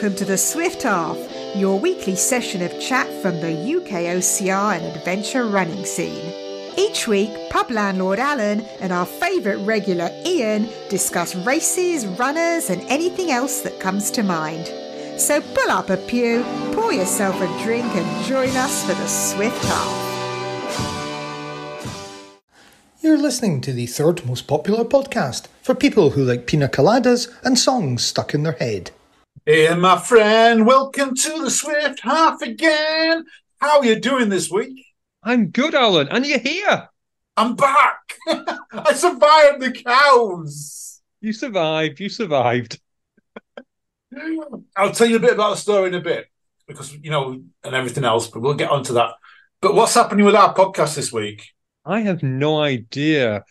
welcome to the Swift Half, your weekly session of chat from the UKOCR and adventure running scene. Each week, pub landlord Alan and our favourite regular Ian discuss races, runners and anything else that comes to mind. So pull up a pew, pour yourself a drink and join us for the Swift Half. You're listening to the third most popular podcast for people who like pina coladas and songs stuck in their head. Hey, my friend, welcome to the Swift Half again. How are you doing this week? I'm good, Alan, and you're here. I'm back. I survived the cows. You survived. I'll tell you a bit about the story in a bit because, and everything else, but we'll get onto that. But what's happening with our podcast this week? I have no idea.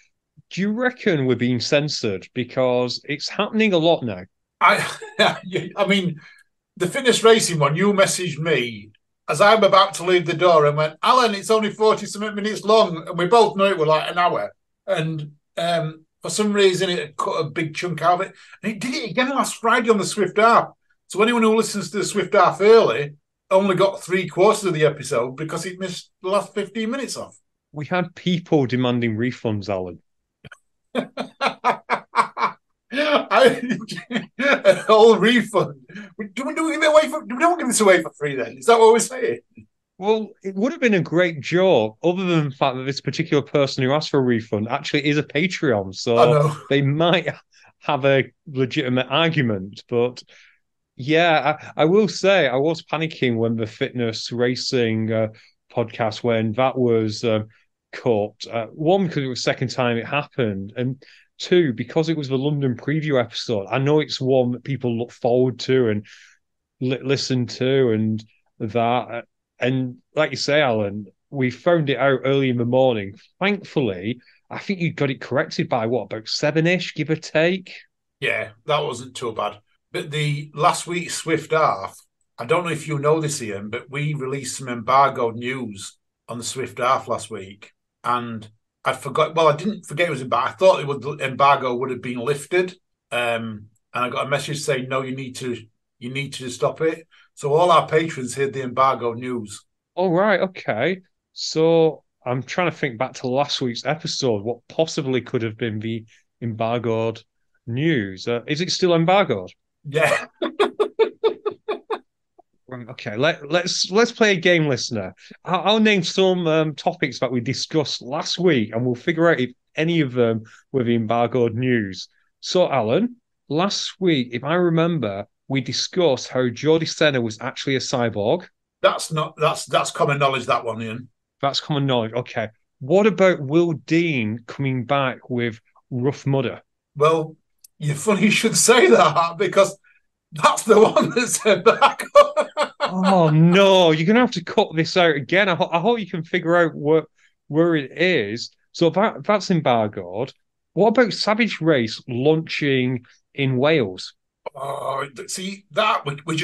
Do you reckon we're being censored? Because it's happening a lot now. I mean, the fitness racing one, you messaged me as I'm about to leave the door and went, Alan, it's only 40-something minutes long. And we both know it was like an hour. And for some reason, it cut a big chunk out of it. And it did it again last Friday on the Swift Half. So anyone who listens to the Swift Half early only got 3/4 of the episode because it missed the last 15 minutes off. We had people demanding refunds, Alan. A whole refund. We don't give this away for free then. Is that what we're saying? Well, it would have been a great joke, other than the fact that this particular person who asked for a refund actually is a Patreon, so they might have a legitimate argument. But yeah, I will say I was panicking when the fitness racing podcast, when that was cut. One, because it was the second time it happened, and two, because it was the London preview episode. I know it's one that people look forward to and listen to, and that. And like you say, Alan, we found it out early in the morning. Thankfully, I think you got it corrected by about 7-ish, give or take. Yeah, that wasn't too bad. But the last week's Swift Half, I don't know if you know this, Ian, but we released some embargoed news on the Swift Half last week. And I forgot. Well, I didn't forget it was embargo. I thought the embargo would have been lifted, and I got a message saying, "No, you need to stop it." So all our patrons heard the embargo news. All right, okay. So I'm trying to think back to last week's episode. What possibly could have been the embargoed news? Is it still embargoed? Yeah. Okay, let's play a game, listener. I'll name some topics that we discussed last week, and we'll figure out if any of them were the embargoed news. So, Alan, last week, if I remember, we discussed how Jodie Senna was actually a cyborg. That's common knowledge, that one, Ian. That's common knowledge. Okay. What about Will Dean coming back with Rough Mudder? Well, you're funny you should say that because that's the one that's embargoed. Oh no, you're gonna have to cut this out again. I hope you can figure out where it is. So that's embargoed. What about Savage Race launching in Wales? Oh, see that we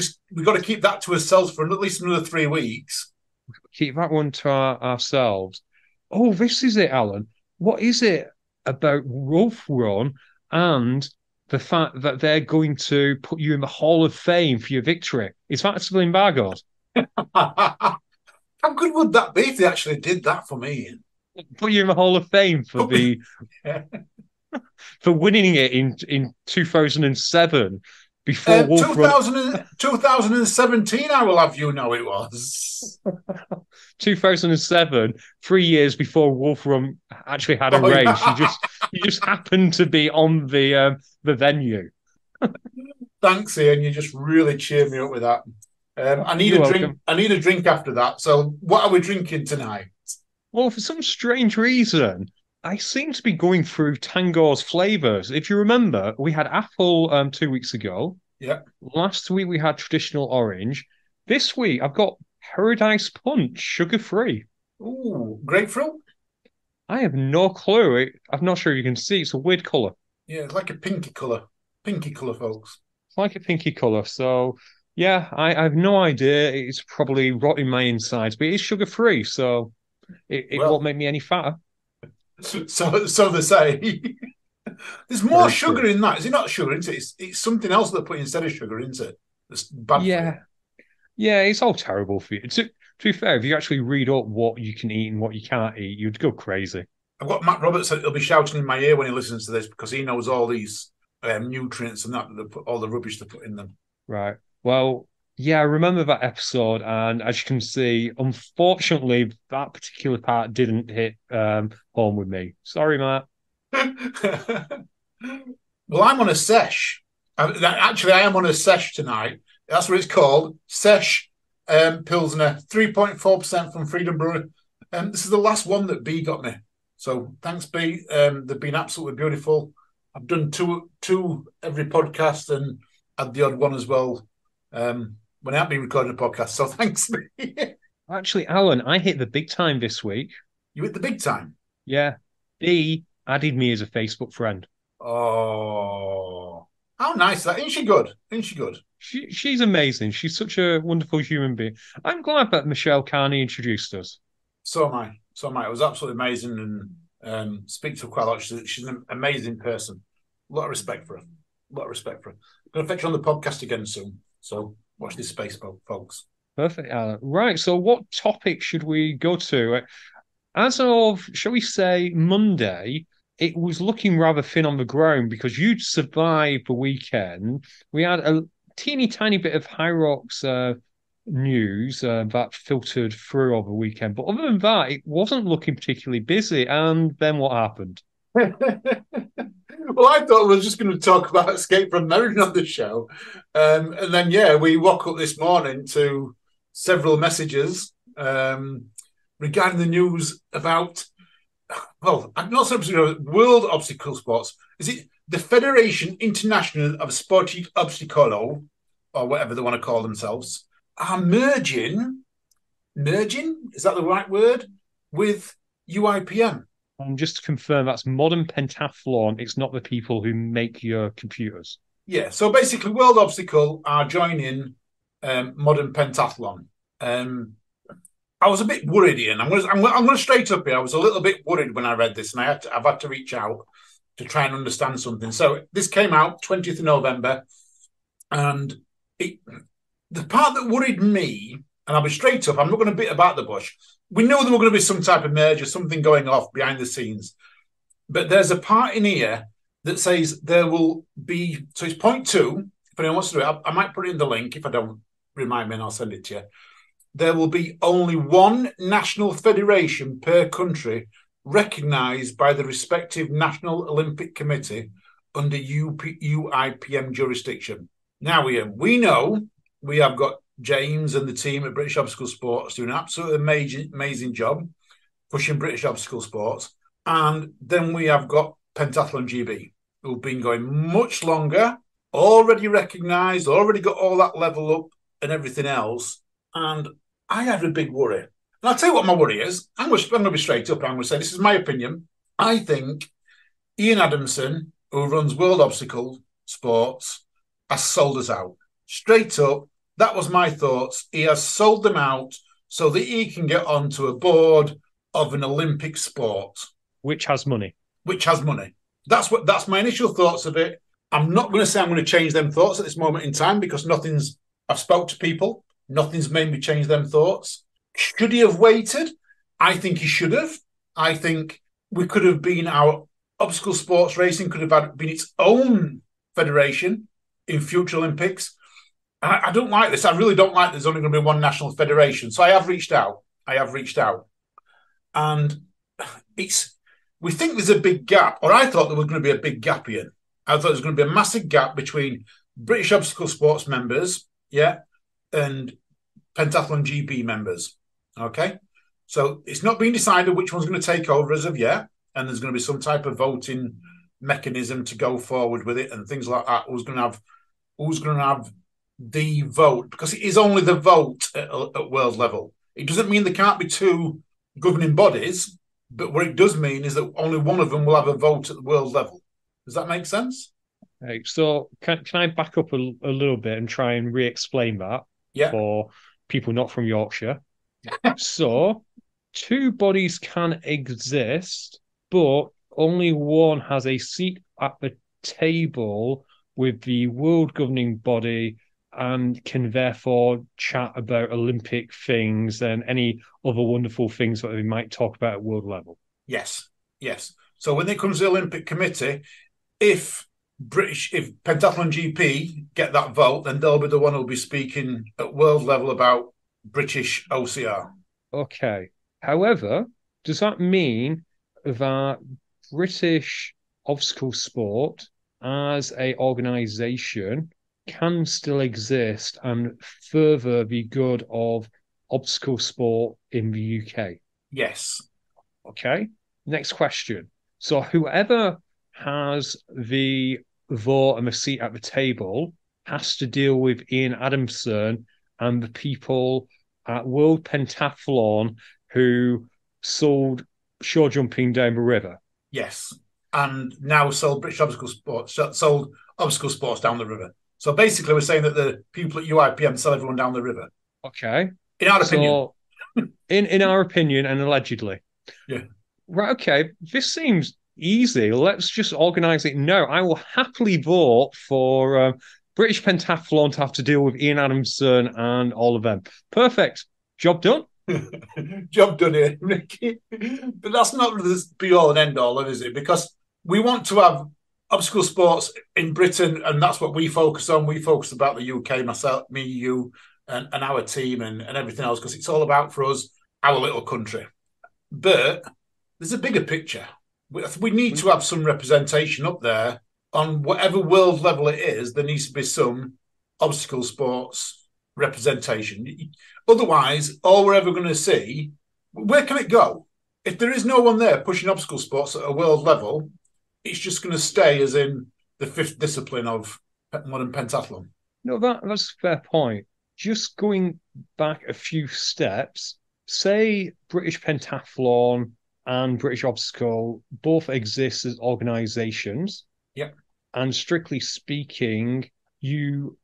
got to keep that to ourselves for at least another 3 weeks. Keep that one to ourselves. Oh, this is it, Alan. What is it about Rough Run and the fact that they're going to put you in the Hall of Fame for your victory? Is that still embargoed? How good would that be if they actually did that for me? Put you in the Hall of Fame for for winning it in 2007 before Wolf 2017, I will have you know it was. 2007, 3 years before Wolf Run actually had a race. Yeah. You just happened to be on the venue. Thanks, Ian. You just really cheered me up with that. I need a drink. I need a drink after that. So, what are we drinking tonight? Well, for some strange reason, I seem to be going through Tango's flavors. If you remember, we had apple 2 weeks ago. Yeah. Last week we had traditional orange. This week I've got Paradise Punch, sugar-free. Ooh, grapefruit? I have no clue. I'm not sure if you can see. It's a weird colour. Yeah, it's like a pinky colour. Pinky colour, folks. It's like a pinky colour. So, yeah, I have no idea. It's probably rotting my insides, but it's sugar-free, so it won't make me any fatter. So they say. There's more sugar in that. Is it not sugar, isn't it? It's something else they're putting instead of sugar, isn't it? It's bad for you. Yeah, it's all terrible for you. To be fair, if you actually read up what you can eat and what you can't eat, you'd go crazy. I've got Matt Roberts. He'll be shouting in my ear when he listens to this because he knows all these nutrients and all the rubbish they put in them. Right. Well, yeah, I remember that episode, and as you can see, unfortunately, that particular part didn't hit home with me. Sorry, Matt. Well, I'm on a sesh. Actually, I am on a sesh tonight. That's what it's called. Sesh Pilsner, 3.4% from Freedom Brewery. This is the last one that B got me. So thanks, B. They've been absolutely beautiful. I've done two every podcast and had the odd one as well when I haven't been recording a podcast. So thanks, B. Actually, Alan, I hit the big time this week. You hit the big time? Yeah. B added me as a Facebook friend. Oh, how nice that. Isn't she good? Isn't she good? She's amazing. She's such a wonderful human being. I'm glad that Michelle Carney introduced us. So am I. It was absolutely amazing and speak to her quite a lot. She's an amazing person. A lot of respect for her. I'm going to fetch her on the podcast again soon. So watch this space, folks. Perfect, Alan. Right. So what topic should we go to? As of, shall we say, Monday, it was looking rather thin on the ground because you'd survived the weekend. We had a teeny tiny bit of High Rocks news that filtered through over the weekend. But other than that, it wasn't looking particularly busy. And then what happened? Well, I thought we were just going to talk about Escape from Meriden on the show. And then, we woke up this morning to several messages regarding the news about, well, I'm not so sure, World Obstacle Sports. Is it the Federation International of Sportive Obstacolo, or whatever they want to call themselves, are merging, is that the right word, with UIPM? And just to confirm, that's Modern Pentathlon. It's not the people who make your computers. Yeah, so basically World Obstacle are joining Modern Pentathlon. I was a bit worried, Ian. I'm going to straight up here. I was a little bit worried when I read this, and I've had to reach out to try and understand something. So this came out 20th of November, and the part that worried me, and I'll be straight up, I'm not going to beat about the bush. We know there were going to be some type of merger, something going off behind the scenes. But there's a part in here that says there will be, so it's point 2. If anyone wants to do it, I might put it in the link. If I don't, remind me and I'll send it to you. There will be only one national federation per country recognised by the respective National Olympic Committee under UIPM jurisdiction. Now, Ian, we know we have got James and the team at British Obstacle Sports doing an absolutely amazing job pushing British Obstacle Sports. And then we have got Pentathlon GB, who've been going much longer, already recognised, already got all that level up and everything else. And I had a big worry. And I'll tell you what my worry is. I'm going to be straight up. I'm going to say, this is my opinion. I think Ian Adamson, who runs World Obstacle Sports, has sold us out. Straight up, that was my thoughts. He has sold them out so that he can get onto a board of an Olympic sport. Which has money. That's my initial thoughts of it. I'm not going to say I'm going to change them thoughts at this moment in time because I've spoke to people. Nothing's made me change them thoughts. Should he have waited? I think he should have. I think we could have been, our obstacle sports racing could have been its own federation in future Olympics. And I don't like this. I really don't like there's only going to be one national federation. So I have reached out. And we think there's a big gap, or I thought there was going to be a big gap here. I thought there was going to be a massive gap between British Obstacle Sports members, and Pentathlon GB members. Okay. So it's not been decided which one's going to take over as of yet. And there's going to be some type of voting mechanism to go forward with it and things like that. Who's going to have the vote? Because it is only the vote at world level. It doesn't mean there can't be two governing bodies, but what it does mean is that only one of them will have a vote at the world level. Does that make sense? Okay, so can I back up a little bit and try and re-explain that for people not from Yorkshire? So, two bodies can exist, but only one has a seat at the table with the world governing body and can therefore chat about Olympic things and any other wonderful things that we might talk about at world level. Yes. So when it comes to the Olympic Committee, if Pentathlon GP get that vote, then they'll be the one who'll be speaking at world level about British OCR. Okay. However, does that mean that British obstacle sport as a organisation can still exist and further the good of obstacle sport in the UK? Yes. Okay. Next question. So whoever has the vote and the seat at the table has to deal with Ian Adamson and the people at World Pentathlon who sold shore jumping down the river. Yes. And now sold British obstacle sports, sold obstacle sports down the river. So basically, we're saying that the people at UIPM sell everyone down the river. Okay. In our opinion. in our opinion and allegedly. Yeah. Right, okay. This seems easy. Let's just organise it now. I will happily vote for British Pentathlon to have to deal with Ian Adamson and all of them. Perfect. Job done. Job done here, Ricky. But that's not the be all and end all, is it? Because we want to have obstacle sports in Britain, and that's what we focus on. We focus about the UK, myself, me, you, and our team and everything else, because it's all about, for us, our little country. But there's a bigger picture. We need to have some representation up there on whatever world level it is. There needs to be some obstacle sports representation. Otherwise, all we're ever going to see, where can it go? If there is no one there pushing obstacle sports at a world level, it's just going to stay as in the fifth discipline of modern pentathlon. No, that's a fair point. Just going back a few steps, say British Pentathlon and British Obstacle both exist as organisations. Yeah. And strictly speaking, UPIM,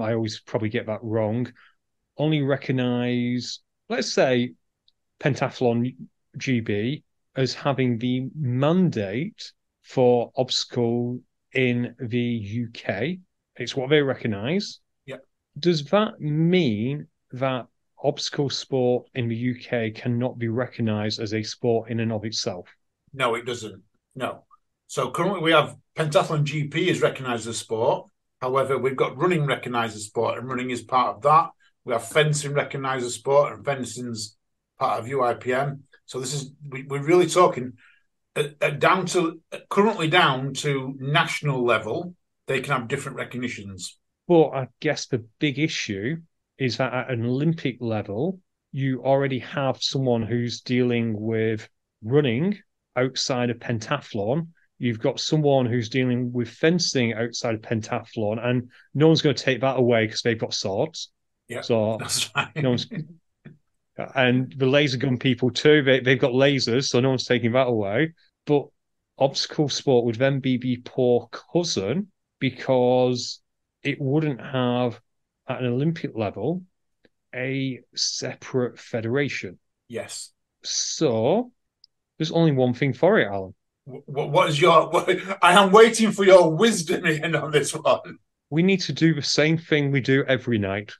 I always probably get that wrong, only recognise, let's say, Pentathlon GB as having the mandate for obstacle in the UK. It's what they recognise. Yeah. Does that mean that obstacle sport in the UK cannot be recognised as a sport in and of itself? No, it doesn't. No. So currently we have Pentathlon GP is recognised as sport. However, we've got running recognised as sport, and running is part of that. We have fencing recognised as sport, and fencing's part of UIPM. So this is we're really talking currently down to national level. They can have different recognitions. Well, I guess the big issue is that at an Olympic level, you already have someone who's dealing with running outside of pentathlon. You've got someone who's dealing with fencing outside of pentathlon, and no one's going to take that away because they've got swords. Yeah, so that's right. No one's, and the laser gun people too, they've got lasers, so no one's taking that away. But obstacle sport would then be the poor cousin because it wouldn't have, at an Olympic level, a separate federation. Yes. So there's only one thing for it, Alan. What is your... I am waiting for your wisdom in on this one. We need to do the same thing we do every night.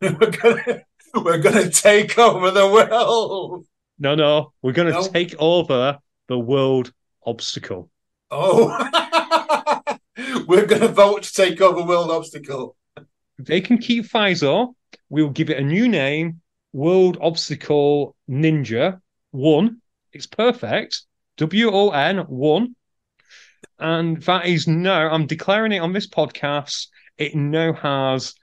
We're gonna take over the world. No. We're going to take over the world obstacle. Oh. We're going to vote to take over world obstacle. They can keep FISO. We'll give it a new name, World Obstacle Ninja 1. It's perfect. WON 1. And that is now, I'm declaring it on this podcast, it now has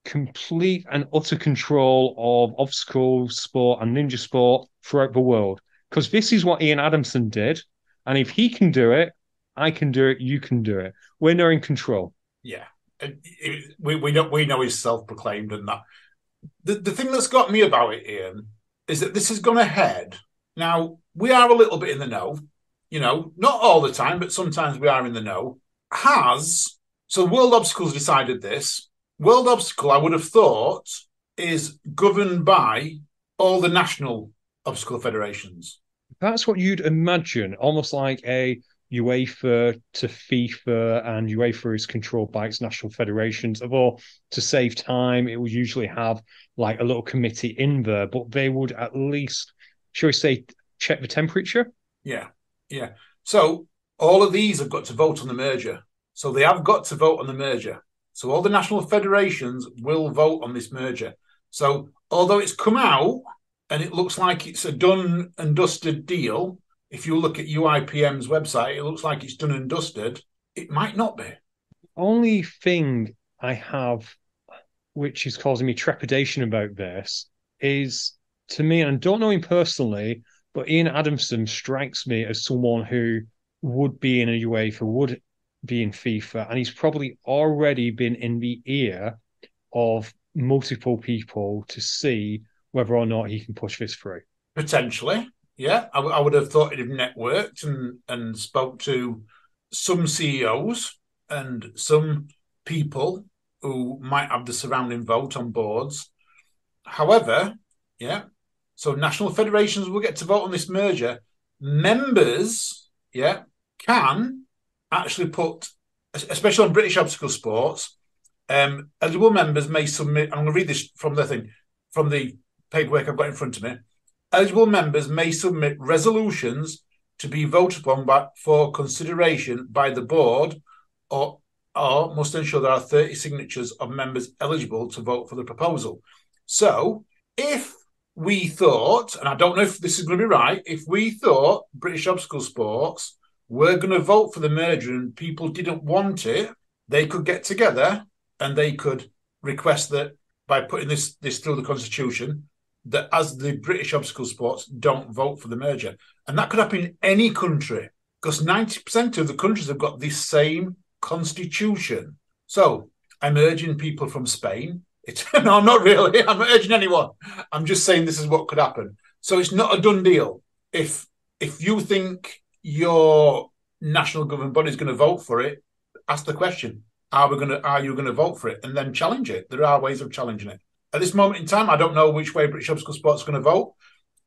complete and utter control of obstacle sport and ninja sport throughout the world. Because this is what Ian Adamson did. And if he can do it, I can do it, you can do it. We're now in control. Yeah. We know he's self-proclaimed and that. The thing that's got me about it, Ian, is that this has gone ahead. Now, we are a little bit in the know, not all the time, but sometimes we are in the know. So World Obstacle's decided this. World Obstacle, I would have thought, is governed by all the national obstacle federations. That's what you'd imagine, almost like a UEFA to FIFA, and UEFA is controlled by its national federations. Although to save time, it would usually have like a little committee in there, but they would at least, shall we say, check the temperature? Yeah. So all of these have got to vote on the merger. So they have got to vote on the merger. So all the national federations will vote on this merger. So although it's come out and it looks like it's a done and dusted deal, if you look at UIPM's website, it looks like it's done and dusted. It might not be. Only thing I have, which is causing me trepidation about this, is, to me, and I don't know him personally, but Ian Adamson strikes me as someone who would be in a UEFA, would be in FIFA, and he's probably already been in the ear of multiple people to see whether or not he can push this through. Potentially, yeah. I would have thought he'd have networked and spoke to some CEOs and some people who might have the surrounding vote on boards. However, yeah, so national federations will get to vote on this merger. Members, yeah, can actually put, especially on British obstacle sports, eligible members may submit, I'm going to read this from the paperwork I've got in front of me. Eligible members may submit resolutions to be voted upon for consideration by the board, or must ensure there are 30 signatures of members eligible to vote for the proposal. So if we thought, and I don't know if this is going to be right, if we thought British obstacle sports were going to vote for the merger and people didn't want it, they could get together and they could request that by putting this through the constitution, that as the British obstacle sports don't vote for the merger. And that could happen in any country, because 90% of the countries have got this same constitution. So I'm urging people from Spain. No, I'm not really. I'm not urging anyone. I'm just saying this is what could happen. So it's not a done deal. If you think your national government body is going to vote for it, ask the question: Are you going to vote for it? And then challenge it. There are ways of challenging it. At this moment in time, I don't know which way British obstacle sports is going to vote.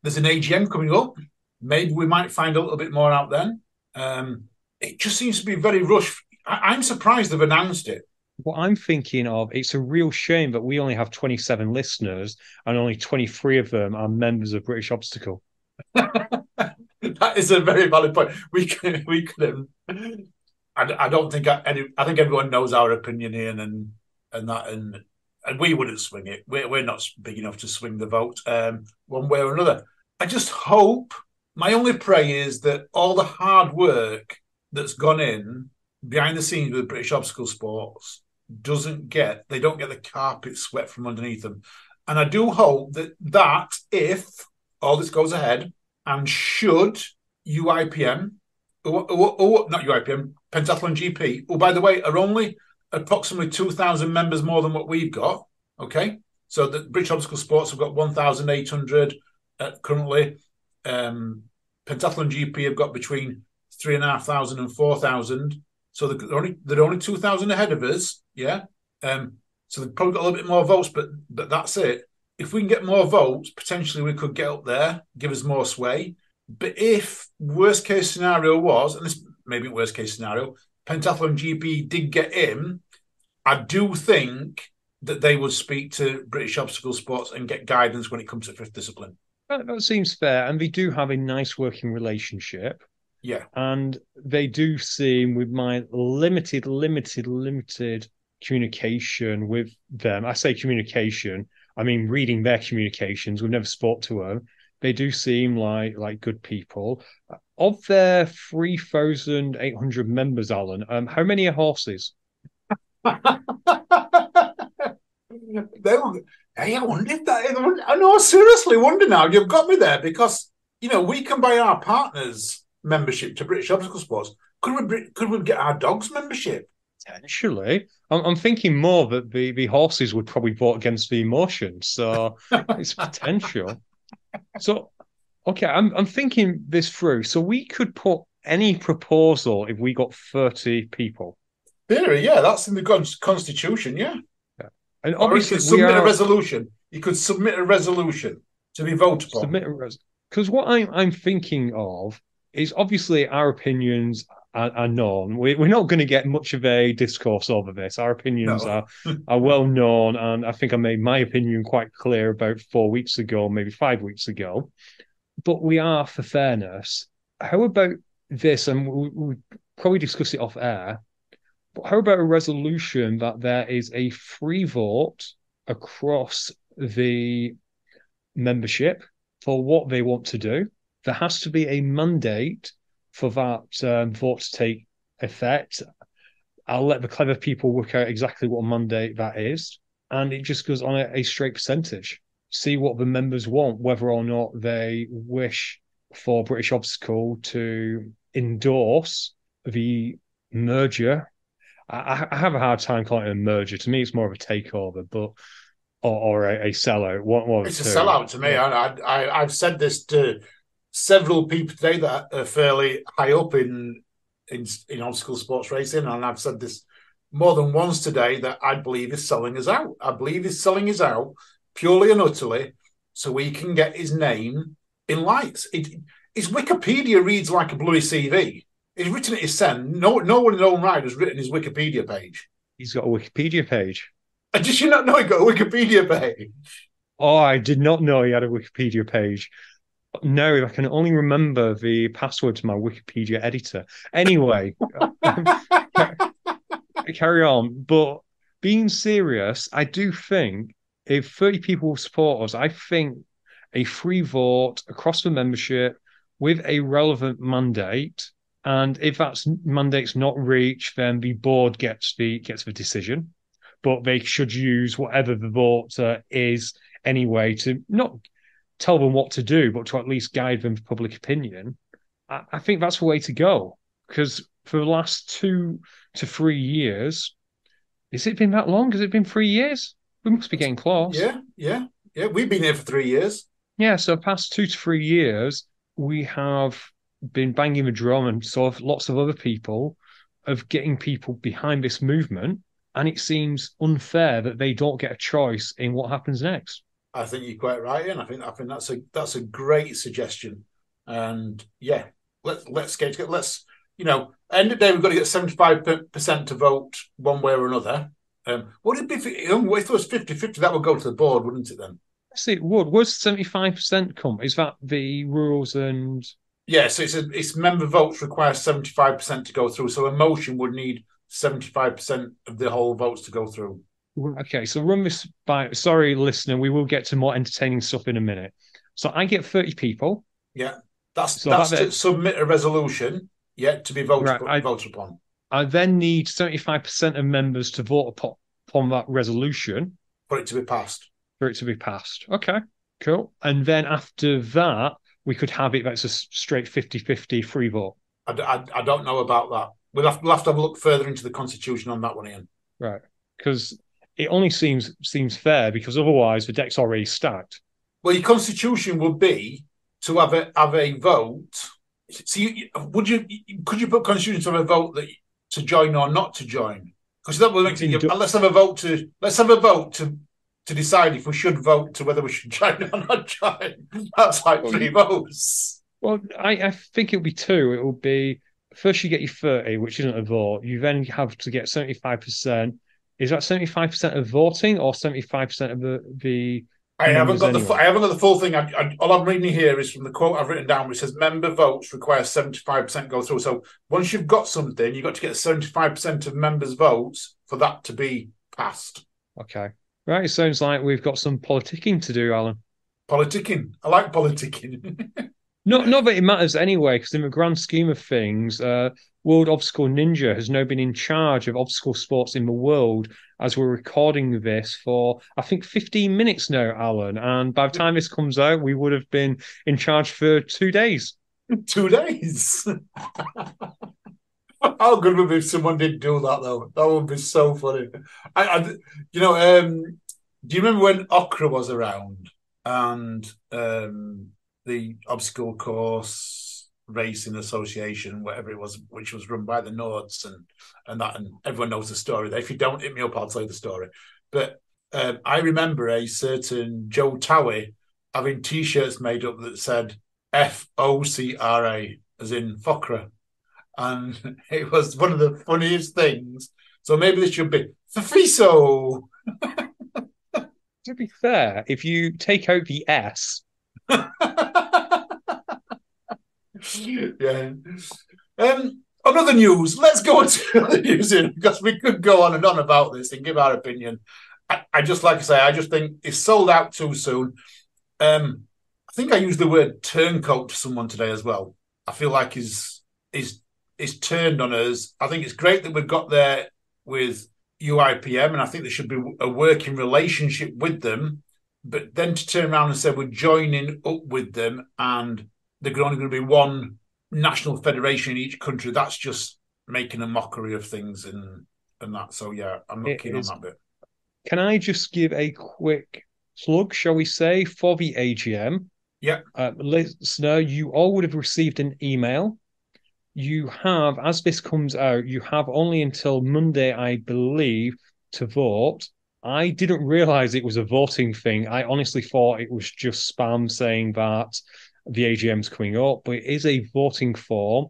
There's an AGM coming up. Maybe we might find a little bit more out then. It just seems to be very rushed. I'm surprised they've announced it. What I'm thinking of, it's a real shame that we only have 27 listeners and only 23 of them are members of British Obstacle. That is a very valid point. We could. I don't think I think everyone knows our opinion here, and we wouldn't swing it. We're not big enough to swing the vote one way or another. I just hope. My only prayer is that all the hard work that's gone in behind the scenes with British obstacle sports they don't get the carpet swept from underneath them. And I do hope that if all this goes ahead, and should UIPM, or not UIPM, Pentathlon GP, who, by the way, are only approximately 2,000 members more than what we've got, okay? So the British obstacle sports have got 1,800 currently. Pentathlon GP have got between 3,500 and 4,000. So they're only 2,000 ahead of us, yeah. So they've probably got a little bit more votes, but that's it. If we can get more votes, potentially we could get up there, give us more sway. But if worst case scenario was, and this maybe worst case scenario, Pentathlon GP did get in, I do think that they would speak to British obstacle sports and get guidance when it comes to fifth discipline. That seems fair, and they do have a nice working relationship. Yeah. And they do seem, with my limited communication with them, I say communication, I mean reading their communications, we've never spoke to them, they do seem like good people. Of their 3,800 members, Alan, how many are horses? I wonder if that. I know, seriously wonder now. You've got me there, because we can buy our partners membership to British obstacle sports. Could we get our dogs membership? Potentially. I'm thinking more that the horses would probably vote against the emotion, so it's potential. So, okay, I'm thinking this through. So we could put any proposal if we got 30 people. Theory, yeah, that's in the constitution, yeah. And obviously, submit a resolution. You could submit a resolution to be voted upon. Because what I'm thinking of is, obviously our opinions are known. We're not going to get much of a discourse over this. Our opinions No. are well known, and I think I made my opinion quite clear about 4 weeks ago, maybe 5 weeks ago. But we are, for fairness, how about this? And we probably discuss it off air. But how about a resolution that there is a free vote across the membership for what they want to do? There has to be a mandate for that vote to take effect. I'll let the clever people work out exactly what mandate that is. And it just goes on a straight percentage. See what the members want, whether or not they wish for British Obstacle to endorse the merger. I have a hard time calling it a merger. To me, it's more of a takeover, but or a sellout. It's a sellout to me. Yeah. I've said this to several people today that are fairly high up in obstacle sports racing, and I've said this more than once today that I believe is selling us out. I believe he's selling us out purely and utterly so we can get his name in lights. His Wikipedia reads like a bloody CV. He's written it himself. No one in his own right has written his Wikipedia page. He's got a Wikipedia page. Did you not know he got a Wikipedia page? Oh, I did not know he had a Wikipedia page. No, I can only remember the password to my Wikipedia editor. Anyway, carry on. But being serious, I do think if 30 people will support us, I think a free vote across the membership with a relevant mandate, and if that mandate's not reached, then the board gets the decision. But they should use whatever the vote is anyway to not tell them what to do, but to at least guide them for public opinion. I think that's the way to go. Because for the last 2 to 3 years, has it been that long? Has it been 3 years? We must be getting close. Yeah. We've been here for 3 years. Yeah, so past 2 to 3 years, we have been banging the drum, and so have lots of other people, of getting people behind this movement. And it seems unfair that they don't get a choice in what happens next. I think you're quite right, and I think that's a great suggestion. And yeah, let's get end of the day we've got to get 75% to vote one way or another. Would it be if it was 50-50, that would go to the board, wouldn't it then? Yes, it would. Was 75% come? Is that the rules and? Yes, it's member votes require 75% to go through. So a motion would need 75% of the whole votes to go through. Okay, so run this by. Sorry, listener, we will get to more entertaining stuff in a minute. So I get 30 people. Yeah, that's to submit a resolution. Yeah, to be voted upon. I then need 75% of members to vote upon that resolution for it to be passed. Okay, cool. And then after that, we could have it that's a straight 50-50 free vote. I don't know about that. We'll have to have a look further into the Constitution on that one, Ian. Right, because it only seems fair, because otherwise the deck's already stacked. Well, your Constitution would be to have a vote. So could you put Constitution to have a vote to join or not to join? Because that will make let's have a vote to decide if we should vote to whether we should join or not join. That's like 3 votes. Well, I think it'll be 2. It will be first you get your 30, which isn't a vote. You then have to get 75%. Is that 75% of voting or 75% of the? I haven't got the full thing. All I'm reading here is from the quote I've written down, which says member votes require 75% go through. So once you've got something, you've got to get 75% of members' votes for that to be passed. Okay. Right. It sounds like we've got some politicking to do, Alan. Politicking. I like politicking. Not that it matters anyway, because in the grand scheme of things, World Obstacle Ninja has now been in charge of obstacle sports in the world as we're recording this for, I think, 15 minutes now, Alan. And by the time this comes out, we would have been in charge for 2 days. 2 days? How good would it be if someone did do that, though? That would be so funny. Do you remember when UKOCR was around and the obstacle course racing association, whatever it was, which was run by the Nords and everyone knows the story. If you don't hit me up, I'll tell you the story. But I remember a certain Joe Towie having T-shirts made up that said FOCRA, as in FOCRA. and it was one of the funniest things. So maybe this should be Fifiso. To be fair, if you take out the S. Yeah. On other news, let's go into other news because we could go on and on about this and give our opinion. I just like to say, I just think it's sold out too soon. I think I used the word turncoat to someone today as well. I feel like he's turned on us. I think it's great that we've got there with UIPM, and I think there should be a working relationship with them. But then to turn around and say we're joining up with them and they're only going to be one national federation in each country, that's just making a mockery of things and that. So, yeah, I'm not keen on that bit. Can I just give a quick plug, shall we say, for the AGM? Yeah. Listener, you all would have received an email. You have, as this comes out, you have only until Monday, I believe, to vote. I didn't realize it was a voting thing. I honestly thought it was just spam saying that the AGM's coming up, but it is a voting form.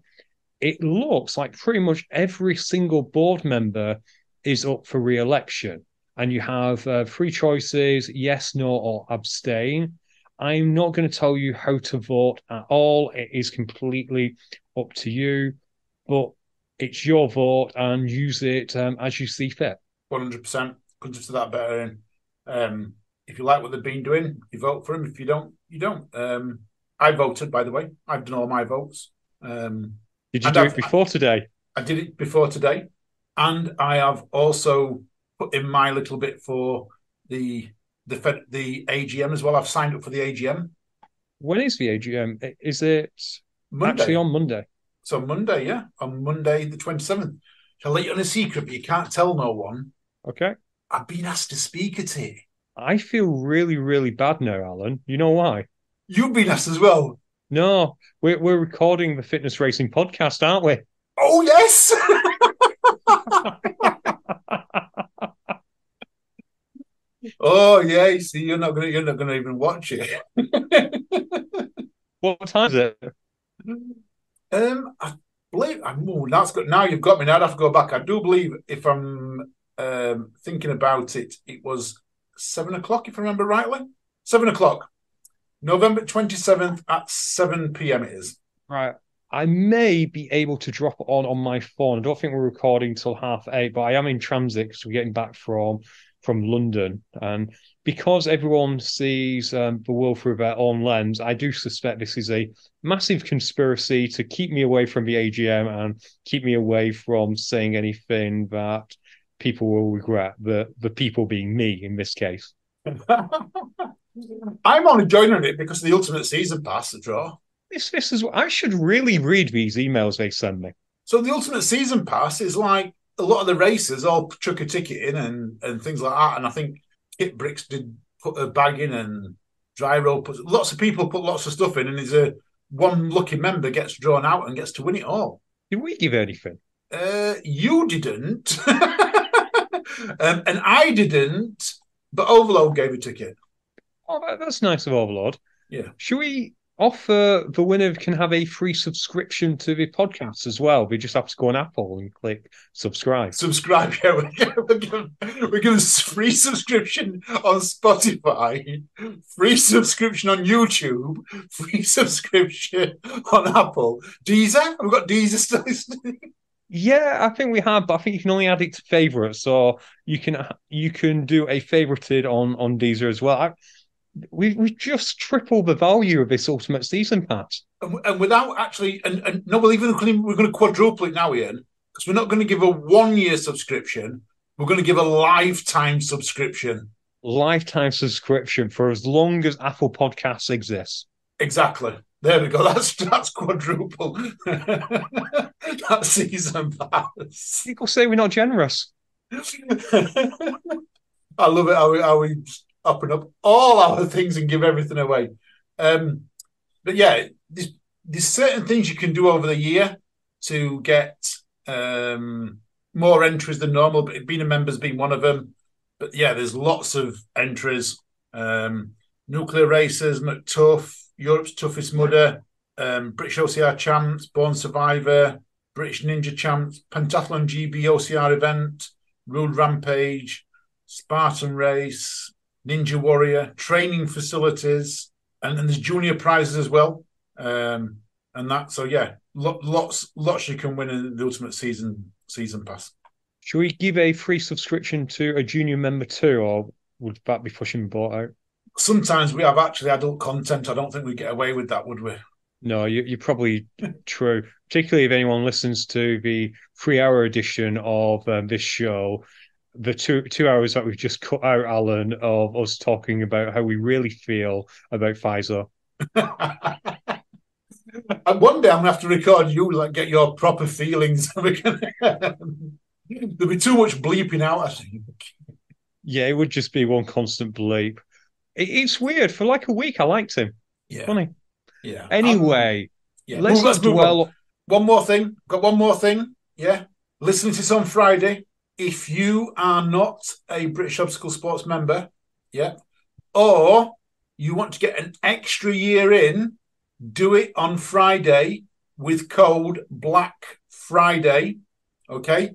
It looks like pretty much every single board member is up for re-election. And you have three choices: yes, no, or abstain. I'm not going to tell you how to vote at all. It is completely up to you, but it's your vote and use it as you see fit. 100%. Couldn't have said that better. If you like what they've been doing, you vote for them. If you don't, you don't. I voted, by the way. I've done all my votes. Did you do it before today? I did it before today. And I have also put in my little bit for the AGM as well. I've signed up for the AGM. When is the AGM? Is it Monday? Actually on Monday? So Monday, yeah. On Monday the 27th. Shall I let you on a secret, but you can't tell no one? Okay. I've been asked to speak at it. I feel really, really bad now, Alan. You know why? You've been asked as well. No, we're recording the fitness racing podcast, aren't we? Oh yes. Oh yeah. You see, you're not gonna even watch it. What time is it? I believe. That's good. Now you've got me. Now I'd have to go back. I do believe, if I'm thinking about it, it was 7:00, if I remember rightly. 7:00. November 27th at 7 p.m. it is. Right. I may be able to drop it on my phone. I don't think we're recording till 8:30, but I am in transit because we're getting back from London. And because everyone sees the world through their own lens, I do suspect this is a massive conspiracy to keep me away from the AGM and keep me away from saying anything that people will regret, the people being me in this case. I'm only joining it because of the Ultimate Season Pass, the draw. This is what I should really read these emails they send me. So the Ultimate Season Pass is like a lot of the races all chuck a ticket in and things like that. And I think Kit Bricks did put a bag in, and Dry Roll lots of people put lots of stuff in, and there's one lucky member gets drawn out and gets to win it all. Did we give anything? You didn't. And I didn't, but Overload gave a ticket. Oh, that's nice of Overlord. Yeah. Should we offer the winner can have a free subscription to the podcast as well? We just have to go on Apple and click subscribe. Subscribe, yeah. We're giving free subscription on Spotify, free subscription on YouTube, free subscription on Apple. Deezer? We've got Deezer still listening. Yeah, I think we have, but I think you can only add it to favourites, so you can do a favorited on Deezer as well. We've just tripled the value of this Ultimate Season Pass, and without actually, and no, we're going to quadruple it now, Ian, because we're not going to give a 1-year subscription. We're going to give a lifetime subscription. Lifetime subscription for as long as Apple Podcasts exists. Exactly. There we go. That's quadruple. That season pass. People say we're not generous. I love it how we up and up all our things and give everything away. But yeah, there's certain things you can do over the year to get more entries than normal, but being a member's been one of them. But yeah, there's lots of entries. Nuclear Racers, McTuff, Europe's Toughest Mudder, British OCR Champs, Born Survivor, British Ninja Champs, Pentathlon GB OCR event, Ruled Rampage, Spartan Race, Ninja Warrior, training facilities, and there's junior prizes as well. And that, so yeah, lots you can win in the Ultimate Season Pass. Should we give a free subscription to a junior member too, or would that be pushing the boat out? Sometimes we have actually adult content. I don't think we'd get away with that, would we? No, you're probably true. Particularly if anyone listens to the 3-hour edition of this show, the two hours that we've just cut out, Alan, of us talking about how we really feel about Pfizer. One day I'm gonna have to record you, like get your proper feelings. There'll be too much bleeping out, I think. Yeah, it would just be one constant bleep. It's weird. For like a week, I liked him. Yeah. Funny. Yeah. Anyway, yeah. let's move on. One more thing. Got one more thing. Yeah. Listening to this on Friday. If you are not a British Obstacle Sports member, yeah, or you want to get an extra year in, do it on Friday with code Black Friday. Okay.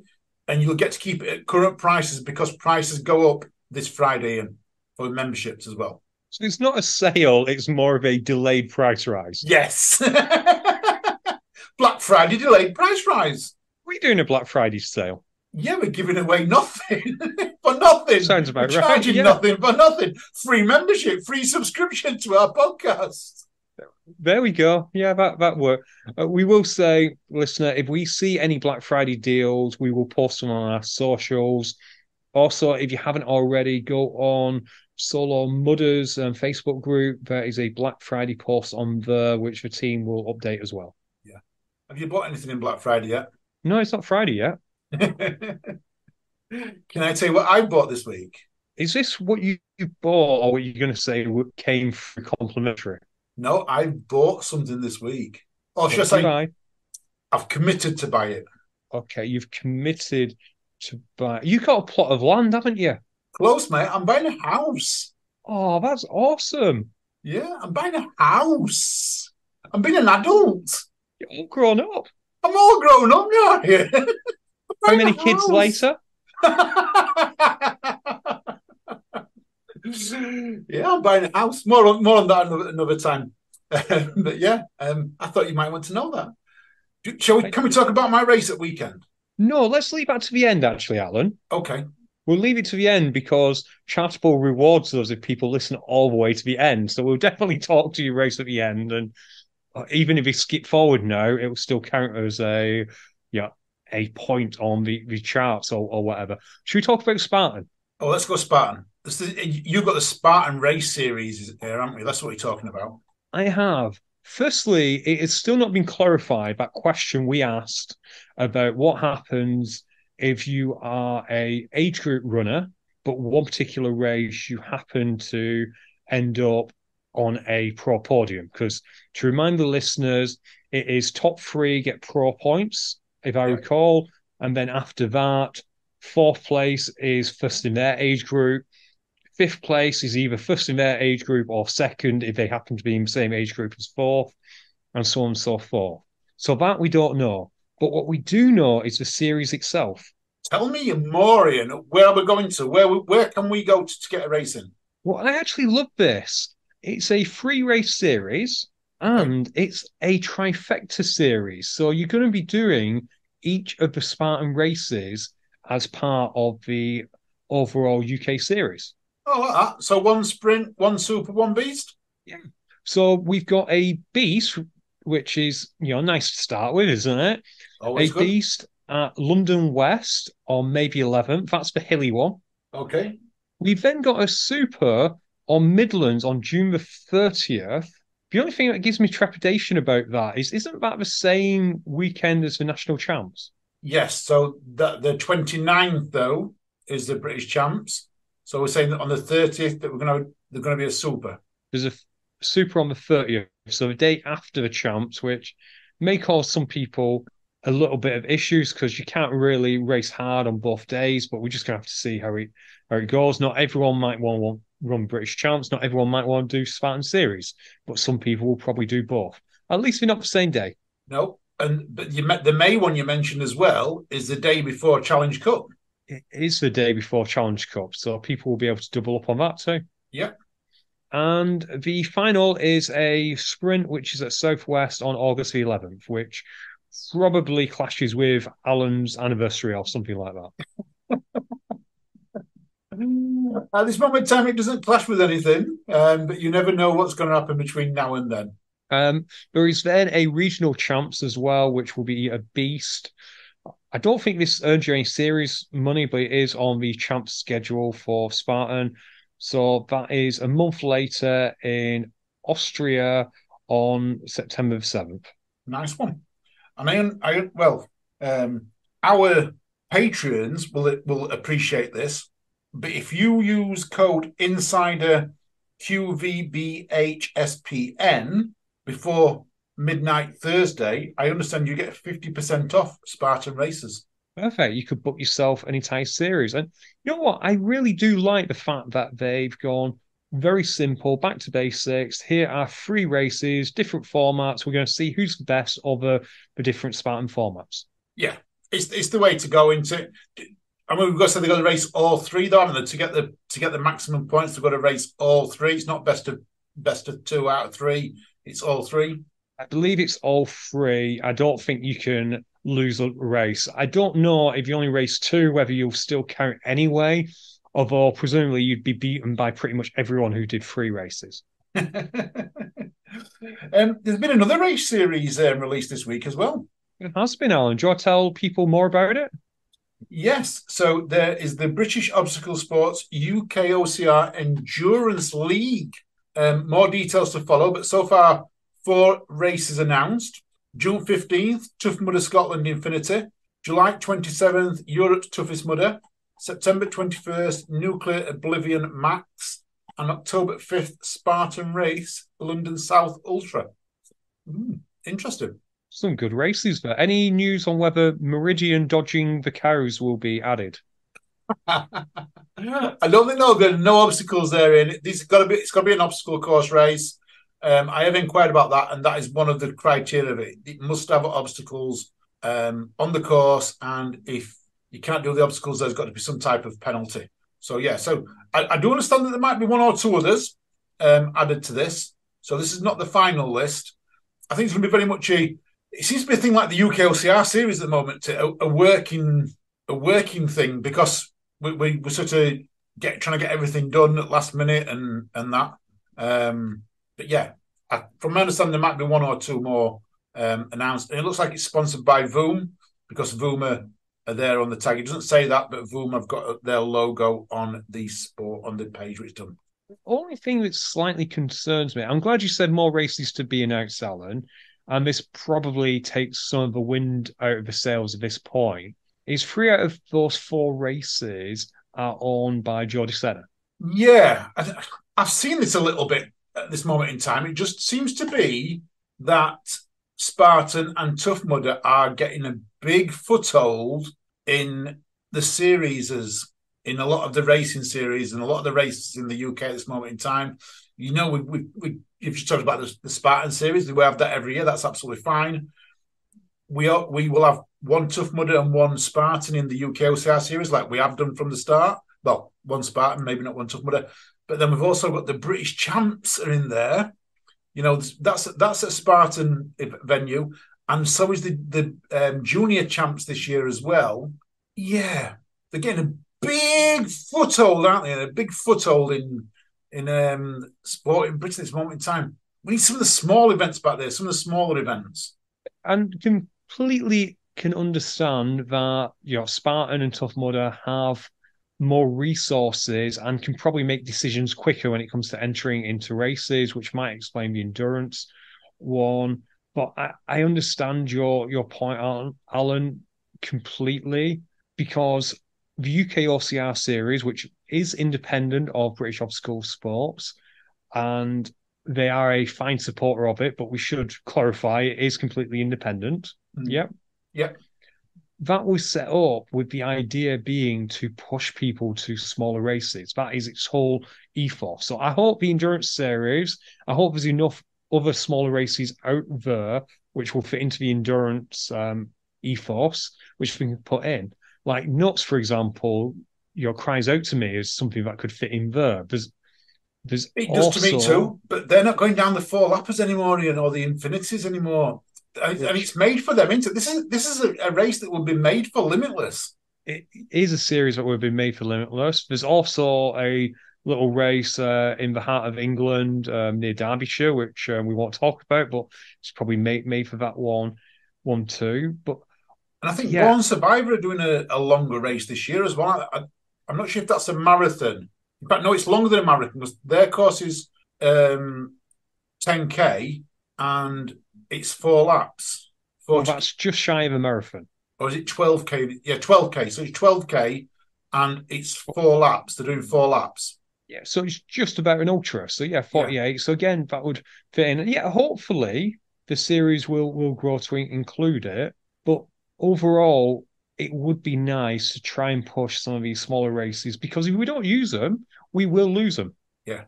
And you'll get to keep it at current prices because prices go up this Friday and for memberships as well. So it's not a sale, it's more of a delayed price rise. Yes. Black Friday delayed price rise. Are we doing a Black Friday sale? Yeah, we're giving away nothing for nothing. Sounds about we're right. Charging nothing for nothing. Free membership, free subscription to our podcast. There we go. Yeah, that worked. We will say, listener, if we see any Black Friday deals, we will post them on our socials. Also, if you haven't already, go on Solo Mudders Facebook group. There is a Black Friday post on there, which the team will update as well. Yeah. Have you bought anything in Black Friday yet? No, it's not Friday yet. Can I tell you what I bought this week? Is this what you bought, or what you're going to say came through complimentary? No, I bought something this week. Or should I say, I've committed to buy it. Okay, you've committed to buy. You got a plot of land, haven't you? Close, mate. I'm buying a house. Oh, that's awesome. Yeah, I'm buying a house. I'm being an adult. You're all grown up. I'm all grown up now. Yeah. How many kids later? Yeah, I'm buying a house. More on that another time. But yeah, I thought you might want to know that. Can we talk about my race at weekend? No, let's leave that to the end, actually, Alan. Okay. We'll leave it to the end because Chartable rewards us if people listen all the way to the end. So we'll definitely talk to your race at the end. And even if you skip forward now, it will still count as a point on the charts or whatever. Should we talk about Spartan? Oh, let's go Spartan. You've got the Spartan race series here, haven't we? That's what we're talking about. I have. Firstly, it has still not been clarified, that question we asked about what happens if you are a age group runner, but one particular race you happen to end up on a pro podium. Because to remind the listeners, it is top 3 get pro points, if I recall. And then after that, 4th place is first in their age group. 5th place is either first in their age group or second if they happen to be in the same age group as 4th, and so on and so forth. So that we don't know. But what we do know is the series itself. Tell me more, Ian. Where are we going to? Where can we go to get a race in? Well, I actually love this. It's a free race series and it's a trifecta series. So you're going to be doing each of the Spartan races as part of the overall UK series. Oh, like that. So 1 sprint, 1 super, 1 beast? Yeah. So we've got a beast, which is, nice to start with, isn't it? Always good. Beast at London West on May the 11th. That's the hilly one. Okay. We've then got a super on Midlands on June the 30th. The only thing that gives me trepidation about that is, isn't that the same weekend as the national champs? Yes. So the 29th, though, is the British champs. So we're saying that on the 30th that there's going to be a super. There's a super on the 30th, so the day after the champs, which may cause some people a little bit of issues because you can't really race hard on both days, but we're just going to have to see how it goes. Not everyone might want to run British champs. Not everyone might want to do Spartan series, but some people will probably do both. At least they're not the same day. No. But the May one you mentioned as well is the day before Challenge Cup. It is the day before Challenge Cup, so people will be able to double up on that too. Yeah. And the final is a sprint, which is at Southwest on August the 11th, which probably clashes with Alan's anniversary or something like that. At this moment in time, it doesn't clash with anything, but you never know what's going to happen between now and then. There is then a regional champs as well, which will be a beast. I don't think this earns you any series money, but it is on the champs schedule for Spartan. So that is a month later in Austria on September 7th. Nice one. I mean, our patrons will appreciate this, but if you use code Insider QVBHSPN before midnight Thursday, I understand you get 50% off Spartan races. Perfect. You could book yourself an entire series. And you know what? I really do like the fact that they've gone very simple, back to basics. Here are 3 races, different formats. We're going to see who's the best over the different Spartan formats. Yeah, it's the way to go into. I mean, we've got to say they've got to race all 3, though, haven't they? To get the maximum points, they've got to race all 3. It's not best of 2 out of 3. It's all 3. I believe it's all 3. I don't think you can lose a race. I don't know if you only race 2, whether you'll still count anyway, although presumably you'd be beaten by pretty much everyone who did 3 races. There's been another race series released this week as well. It has been, Alan. Do you want to tell people more about it? Yes. So there is the British Obstacle Sports UKOCR Endurance League. More details to follow, but so far 4 races announced. June 15th, Tough Mudder Scotland Infinity. July 27th, Europe's Toughest Mudder. September 21st, Nuclear Oblivion Max. And October 5th, Spartan Race, London South Ultra. Interesting. Some good races there. Any news on whether Meridian dodging the cows will be added? I don't think there'll no obstacles there in. It's got to be an obstacle course race. I have inquired about that, and that is one of the criteria of it. It must have obstacles on the course, and if you can't do the obstacles, there's got to be some type of penalty. So yeah, I do understand that there might be 1 or 2 others added to this. So this is not the final list. I think it's going to be very much it seems to be a thing like the UKOCR series at the moment, a working thing, because we're sort of trying to get everything done at last minute and that. But yeah, from my understanding, there might be 1 or 2 more announced. And it looks like it's sponsored by Voom, because Voom are there on the tag. It doesn't say that, but Voom have got their logo on the page, which is done. The only thing that slightly concerns me, I'm glad you said more races to be announced, Alan, and this probably takes some of the wind out of the sails at this point, is 3 out of those 4 races are owned by Geordie Senna. Yeah, I've seen this a little bit at this moment in time. It just seems to be that Spartan and Tough Mudder are getting a big foothold in the series, in a lot of the racing series and a lot of the races in the UK at this moment in time. You know, you've just talked about the Spartan series. We have that every year. That's absolutely fine. We will have 1 Tough Mudder and 1 Spartan in the UKOCR series, like we have done from the start. Well, 1 Spartan, maybe not 1 Tough Mudder. But then we've also got the British champs are in there. You know, that's a Spartan venue. And so is the junior champs this year as well. Yeah, they're getting a big foothold, aren't they? A big foothold in sport in Britain at this moment in time. We need some of the small events back there, some of the smaller events. And completely can understand that, you know, Spartan and Tough Mudder have more resources and can probably make decisions quicker when it comes to entering into races, which might explain the endurance one. But I understand your point, Alan, completely, because the UKOCR series, which is independent of British Obstacle Sports, and they are a fine supporter of it, but we should clarify it is completely independent. Yep. That was set up with the idea being to push people to smaller races. That is its whole ethos. So I hope the endurance series, I hope there's enough other smaller races out there which will fit into the endurance ethos, which we can put in. Like nuts, for example, cries out to me is something that could fit in there. There's it also, does to me too, but they're not going down the four lappers anymore, Ian, or the infinities anymore. And it's made for them, isn't it? This is a race that will be made for Limitless. It is a series that would be made for Limitless. There's also a little race in the heart of England near Derbyshire, which we won't talk about, but it's probably made for that one too. But and I think Born Survivor are doing a longer race this year as well. I'm not sure if that's a marathon. In fact, no, it's longer than a marathon because their course is 10K and it's 4 laps. 40... Well, that's just shy of a marathon. Or is it 12K? Yeah, 12K. So it's 12K and it's 4 laps. They're doing 4 laps. Yeah, so it's just about an ultra. So 48. Yeah. So again, that would fit in. Yeah, hopefully the series will grow to include it. But overall, it would be nice to try and push some of these smaller races because if we don't use them, we will lose them. Yeah.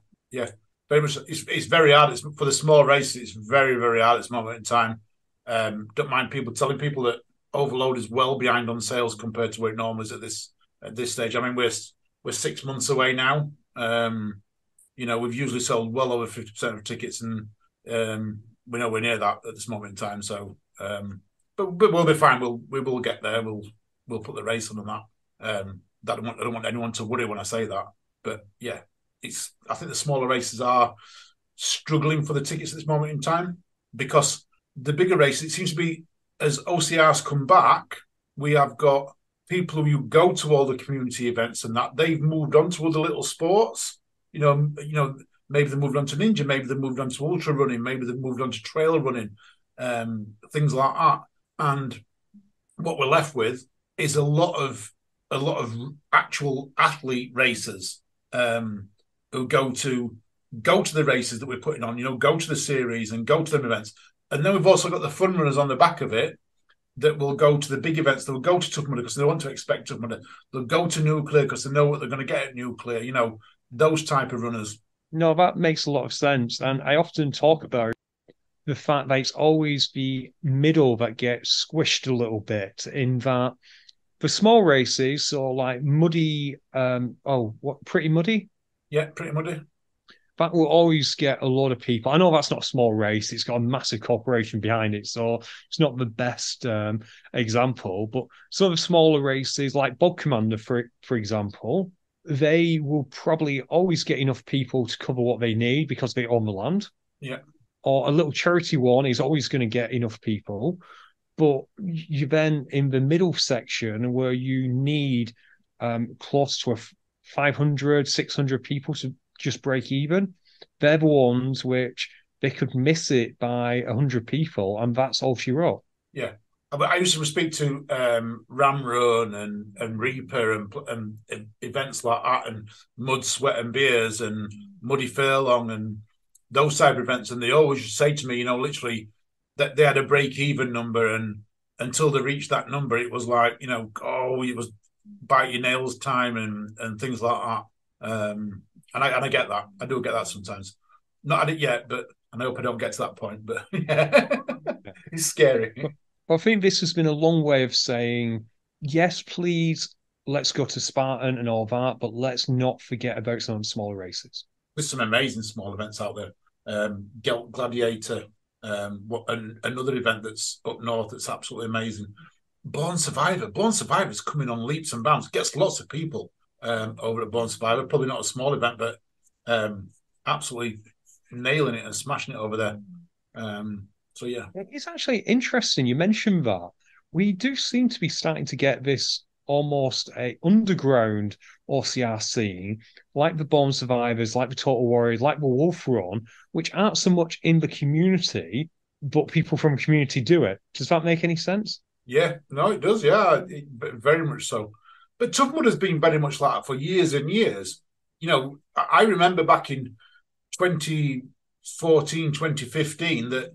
Very much. It's very hard. For the small races, it's very, very hard at this moment in time. Don't mind people telling people that Overload is well behind on sales compared to where it normally is at this stage. I mean, we're 6 months away now. We've usually sold well over 50% of tickets, and we're nowhere near that at this moment in time. So, but we'll be fine. We will get there. We'll put the race on that. I don't want anyone to worry when I say that. But yeah, I think the smaller races are struggling for the tickets at this moment in time because the bigger races, it seems to be, as OCRs come back, we have got people who go to all the community events and that they've moved on to other little sports. Maybe they've moved on to ninja, maybe they've moved on to ultra running, maybe they've moved on to trail running, things like that. And what we're left with is a lot of actual athlete racers who go to the races that we're putting on, go to the series and go to them events. And then we've also got the fun runners on the back of it that will go to the big events. They'll go to Tough Mudder because they want to expect Tough Mudder. They'll go to Nuclear because they know what they're going to get at Nuclear, those type of runners. No, that makes a lot of sense. And I often talk about the fact that it's always the middle that gets squished a little bit in that for small races, so like Muddy, Pretty Muddy? Yeah, Pretty Muddy. That will always get a lot of people. I know that's not a small race. It's got a massive corporation behind it. So it's not the best example. But some of the smaller races like Bob Commander, for example, they will probably always get enough people to cover what they need because they own the land. Yeah. Or a little charity one is always going to get enough people. But you then in the middle section where you need close to 500, 600 people to just break even, they're the ones which they could miss it by 100 people, and that's all she wrote. Yeah. I used to speak to Ramrun and Reaper and events like that, and Mud, Sweat and Beers and Muddy Furlong and those type of events, and they always say to me, literally that they had a break-even number, and until they reached that number, it was like, it was bite your nails time and things like that. And I get that. I do get that sometimes. Not had it yet, but I hope I don't get to that point. But yeah, it's scary. I think this has been a long way of saying, yes, please, let's go to Spartan and all that, but let's not forget about some smaller races. There's some amazing small events out there. Gladiator, another event that's up north that's absolutely amazing. Born Survivor's coming on leaps and bounds. Gets lots of people over at Born Survivor. Probably not a small event, but absolutely nailing it and smashing it over there. So, yeah. It's actually interesting you mentioned that. We do seem to be starting to get this almost a underground OCR scene, like the Born Survivors, like the Total Warriors, like the Wolf Run, which aren't so much in the community, but people from the community do it. Does that make any sense? Yeah, no, it does. Yeah, very much so. But Tough Mudder has been very much like that for years and years. I remember back in 2014, 2015 that,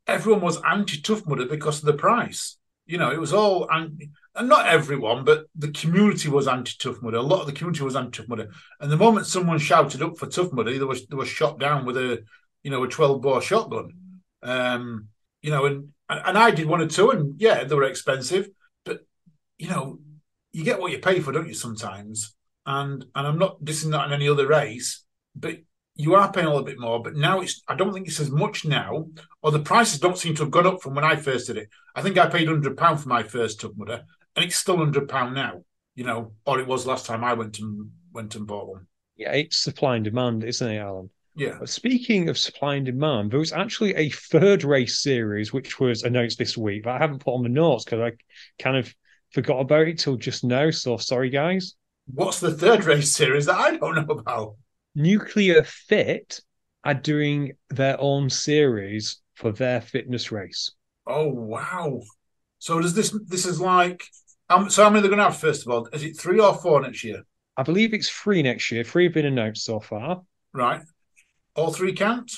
everyone was anti-Tough Mudder because of the price. It was all, and not everyone, but the community was anti-Tough Mudder. A lot of the community was anti-Tough Mudder. And the moment someone shouted up for Tough Mudder, they were shot down with a 12-bore shotgun. and I did 1 or 2, and yeah, they were expensive, but you get what you pay for, don't you? Sometimes, and I'm not dissing that in any other race, but you are paying a little bit more. But now I don't think it's as much now, or the prices don't seem to have gone up from when I first did it. I think I paid £100 for my first Tough Mudder, and it's still £100 now, or it was last time I went and bought one. Yeah, it's supply and demand, isn't it, Alan? Yeah. But speaking of supply and demand, there was actually a third race series which was announced this week, but I haven't put on the notes because I kind of forgot about it till just now. So sorry, guys. What's the third race series that I don't know about? Nuclear Fit are doing their own series for their fitness race. Oh wow! So does this is like so how many are they going to have first of all? Is it 3 or 4 next year? I believe it's 3 next year. 3 have been announced so far. Right. All 3 count?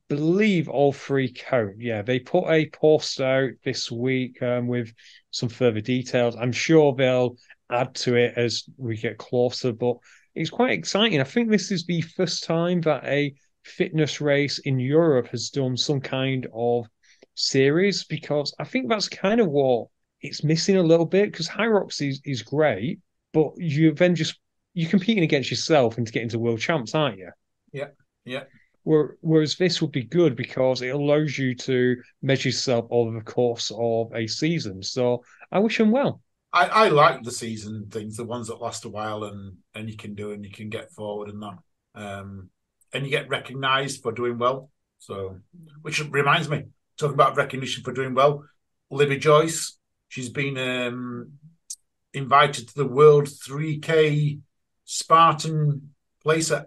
Believe all 3 count. Yeah, they put a post out this week with some further details. I'm sure they'll add to it as we get closer, but it's quite exciting. I think this is the first time that a fitness race in Europe has done some kind of series, because I think that's kind of what it's missing a little bit, because High Rocks is great, but you're competing against yourself and to get into world champs, aren't you? Yeah. Yeah. Whereas this would be good because it allows you to measure yourself over the course of a season. So I wish them well. I like the season things, the ones that last a while and you can do and you can get forward and that. And you get recognised for doing well. So, which reminds me, talking about recognition for doing well, Libby Joyce, she's been invited to the World 3K Spartan place at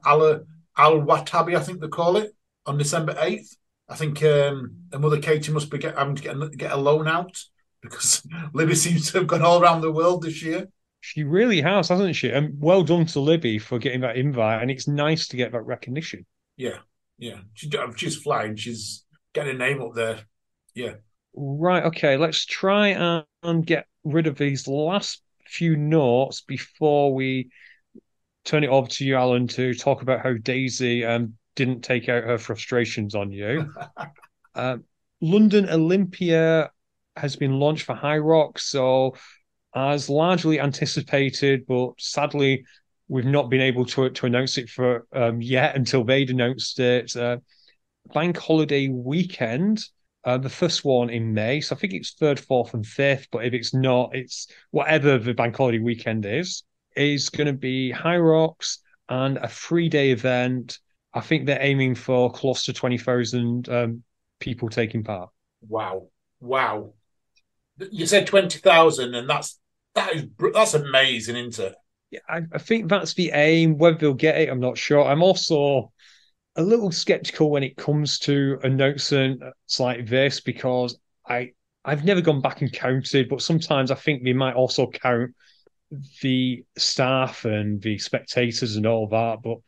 Al-Watabi, I think they call it, on December 8th. I think her mother Katie must be having to get a loan out because Libby seems to have gone all around the world this year. She really has, hasn't she? And well done to Libby for getting that invite. And it's nice to get that recognition. Yeah, yeah. She's flying. She's getting a name up there. Yeah. Right, okay. Let's try and get rid of these last few notes before we turn it over to you, Alan, to talk about how Daisy didn't take out her frustrations on you. London Olympia has been launched for High Rocks, so as largely anticipated, but sadly we've not been able to announce it for yet until they'd announced it. Bank holiday weekend, the first one in May, so I think it's 3rd, 4th and 5th, but if it's not, it's whatever the bank holiday weekend is going to be High Rocks and a 3-day event. I think they're aiming for close to 20,000 people taking part. Wow. You said 20,000, and that's amazing, isn't it? Yeah, I think that's the aim. Whether they'll get it, I'm not sure. I'm also a little skeptical when it comes to announcements like this, because I've never gone back and counted, but sometimes I think they might also count the staff and the spectators and all that. But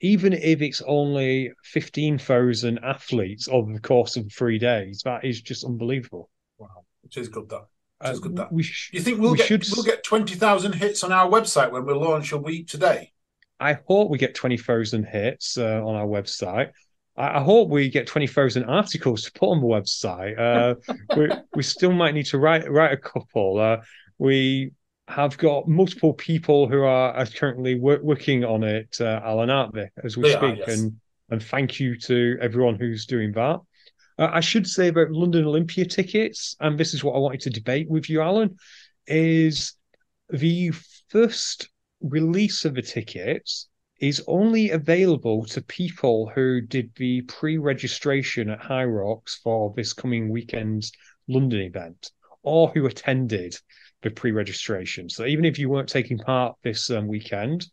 even if it's only 15,000 athletes over the course of 3 days, that is just unbelievable. Wow, it is good that. It is good that. You think we'll get 20,000 hits on our website when we launch a week today? I hope we get 20,000 hits on our website. I hope we get 20,000 articles to put on the website. We still might need to write a couple. We have got multiple people who are currently working on it, Alan, aren't they, as we speak? Yes. And thank you to everyone who's doing that. I should say about London Olympia tickets, and this is what I wanted to debate with you, Alan, is the first release of the tickets is only available to people who did the pre-registration at High Rocks for this coming weekend's London event, or who attended the pre-registration. So even if you weren't taking part this weekend,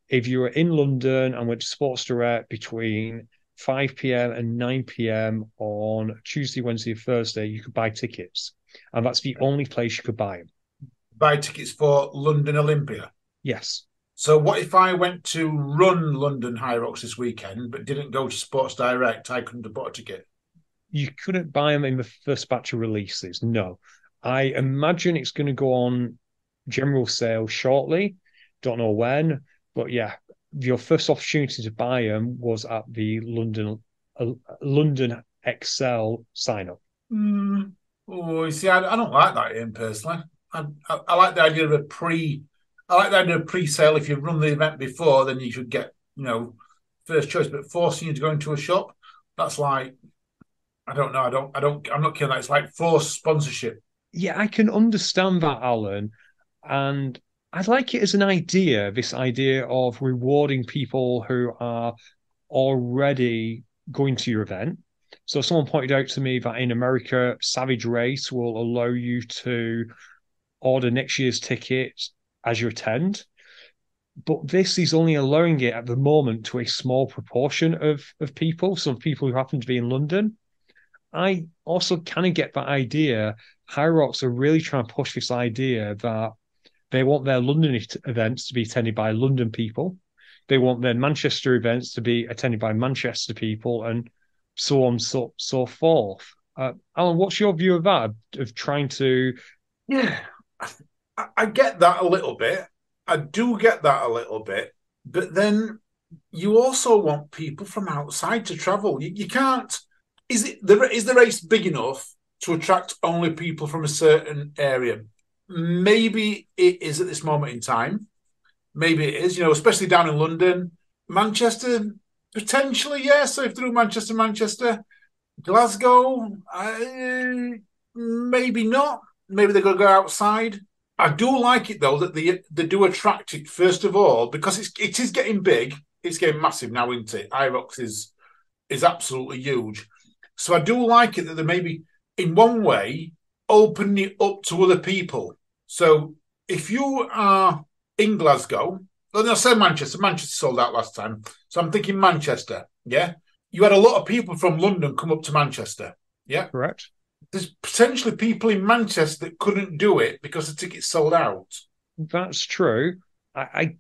if you were in London and went to Sports Direct between 5 p.m. and 9 p.m. on Tuesday, Wednesday, and Thursday, you could buy tickets. And that's the only place you could buy them. Buy tickets for London Olympia? Yes. So what if I went to run London High Rocks this weekend but didn't go to Sports Direct? I couldn't have bought a ticket? You couldn't buy them in the first batch of releases, no. I imagine it's going to go on general sale shortly. Don't know when, but yeah, your first opportunity to buy them was at the London XL sign-up. Oh, you see, I don't like that, Ian, personally. I like the idea of I like the idea of pre-sale. If you run the event before, then you should get, first choice. But forcing you to go into a shop, that's like, I don't know. I'm not kidding. It's like forced sponsorship. Yeah, I can understand that, Alan. And I'd like it as an idea, this idea of rewarding people who are already going to your event. So someone pointed out to me that in America, Savage Race will allow you to order next year's ticket as you attend. But this is only allowing it at the moment to a small proportion of people, some people who happen to be in London. I also kind of get that idea. High Rocks are really trying to push this idea that they want their London events to be attended by London people. They want their Manchester events to be attended by Manchester people, and so on, so forth. Alan, what's your view of that? Of trying to, Yeah, I get that a little bit. I do get that a little bit, but then you also want people from outside to travel. You can't. Is the race big enough to attract only people from a certain area? Maybe it is at this moment in time. Maybe it is, especially down in London. Manchester, potentially, yeah. So if through Manchester. Glasgow, maybe not. Maybe they're going to go outside. I do like it though that they do attract it first of all because it is getting big. It's getting massive now, isn't it? IROX is absolutely huge. So I do like it that they maybe in one way open it up to other people. So if you are in Glasgow, well, I said Manchester. Manchester sold out last time, so I'm thinking Manchester. Yeah, you had a lot of people from London come up to Manchester. Yeah, correct. There's potentially people in Manchester that couldn't do it because the tickets sold out. That's true. I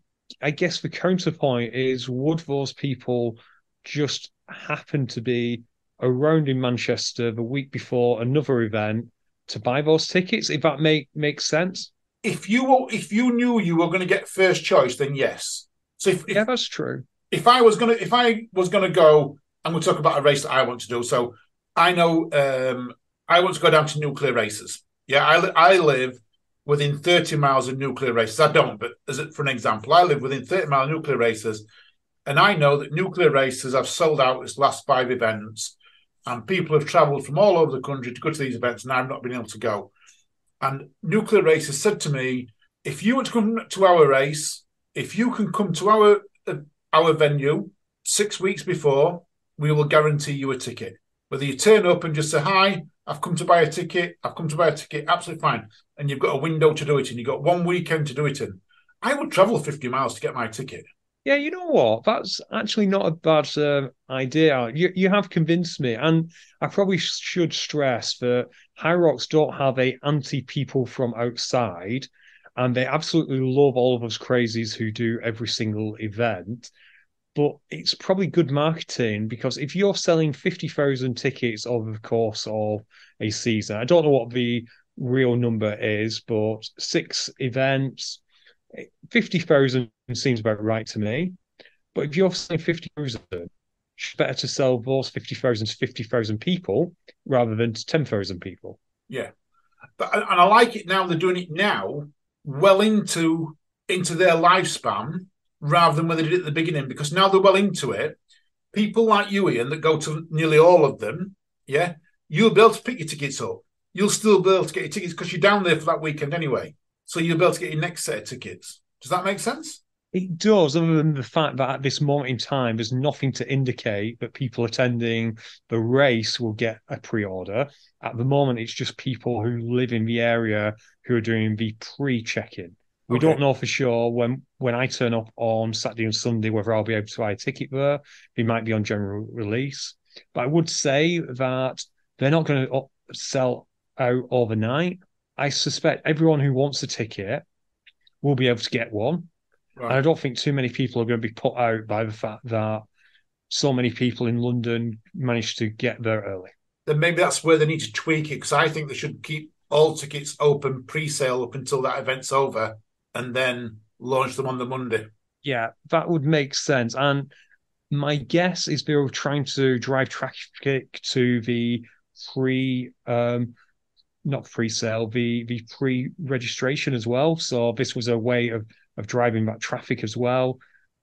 guess the counterpoint is, would those people just happen to be around in Manchester the week before another event to buy those tickets? If that makes sense. If you knew you were going to get first choice, then yes. So yeah, that's true. If I was gonna go, I'm going to talk about a race that I want to do. So I know I want to go down to nuclear races. Yeah, I live within 30 miles of nuclear races. I don't, but for an example, I live within 30 miles of nuclear races, and I know that nuclear races have sold out its last 5 events, and people have travelled from all over the country to go to these events, and I've not been able to go. And nuclear races said to me, if you want to come to our race, if you can come to our venue 6 weeks before, we will guarantee you a ticket. Whether you turn up and just say, hi, I've come to buy a ticket, absolutely fine. And you've got a window to do it in. You've got 1 weekend to do it in. I would travel 50 miles to get my ticket. Yeah, you know what? That's actually not a bad idea. You have convinced me. And I probably should stress that High Rocks don't have a anti-people from outside. And they absolutely love all of us crazies who do every single event. But it's probably good marketing because if you're selling 50,000 tickets over the course of a season, I don't know what the real number is, but 6 events, 50,000 seems about right to me. But if you're selling 50,000, it's better to sell those 50,000 to 50,000 people rather than to 10,000 people. Yeah. And I like it now. They're doing it now well into their lifespan rather than when they did it at the beginning, because now they're well into it. People like you, Ian, that go to nearly all of them, yeah, you'll be able to pick your tickets up. You'll still be able to get your tickets because you're down there for that weekend anyway. So you'll be able to get your next set of tickets. Does that make sense? It does, other than the fact that at this moment in time, there's nothing to indicate that people attending the race will get a pre-order. At the moment, it's just people who live in the area who are doing the pre-check-in. We don't know for sure when I turn up on Saturday and Sunday whether I'll be able to buy a ticket there. It might be on general release. But I would say that they're not going to sell out overnight. I suspect everyone who wants a ticket will be able to get one. Right. And I don't think too many people are going to be put out by the fact that so many people in London managed to get there early. Then maybe that's where they need to tweak it, because I think they should keep all tickets open pre-sale up until that event's over and then launch them on the Monday. Yeah, that would make sense. And my guess is they were trying to drive traffic to the pre not pre-sale, the pre-registration as well. So this was a way of driving that traffic as well.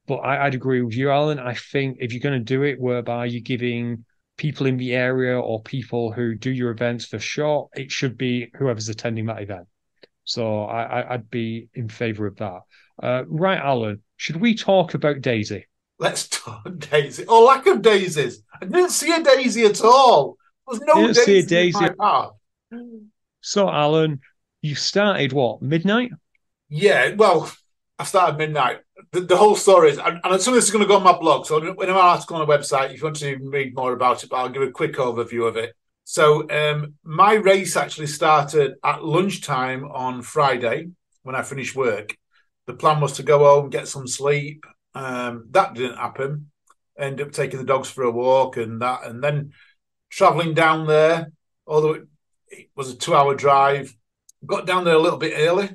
But I'd agree with you, Alan. I think if you're going to do it whereby you're giving people in the area or people who do your events for sure, it should be whoever's attending that event. So I'd be in favour of that. Right, Alan, should we talk about Daisy? Let's talk Daisy. Oh, lack of daisies. I didn't see a daisy at all. There was no daisy in my path. So, Alan, you started what, midnight? Yeah, well, I started midnight. The whole story is, and some of this is going to go on my blog, so in my article on the website, if you want to read more about it, but I'll give a quick overview of it. So my race actually started at lunchtime on Friday when I finished work. The plan was to go home, get some sleep. That didn't happen. Ended up taking the dogs for a walk and then travelling down there, although it was a 2-hour drive. Got down there a little bit early,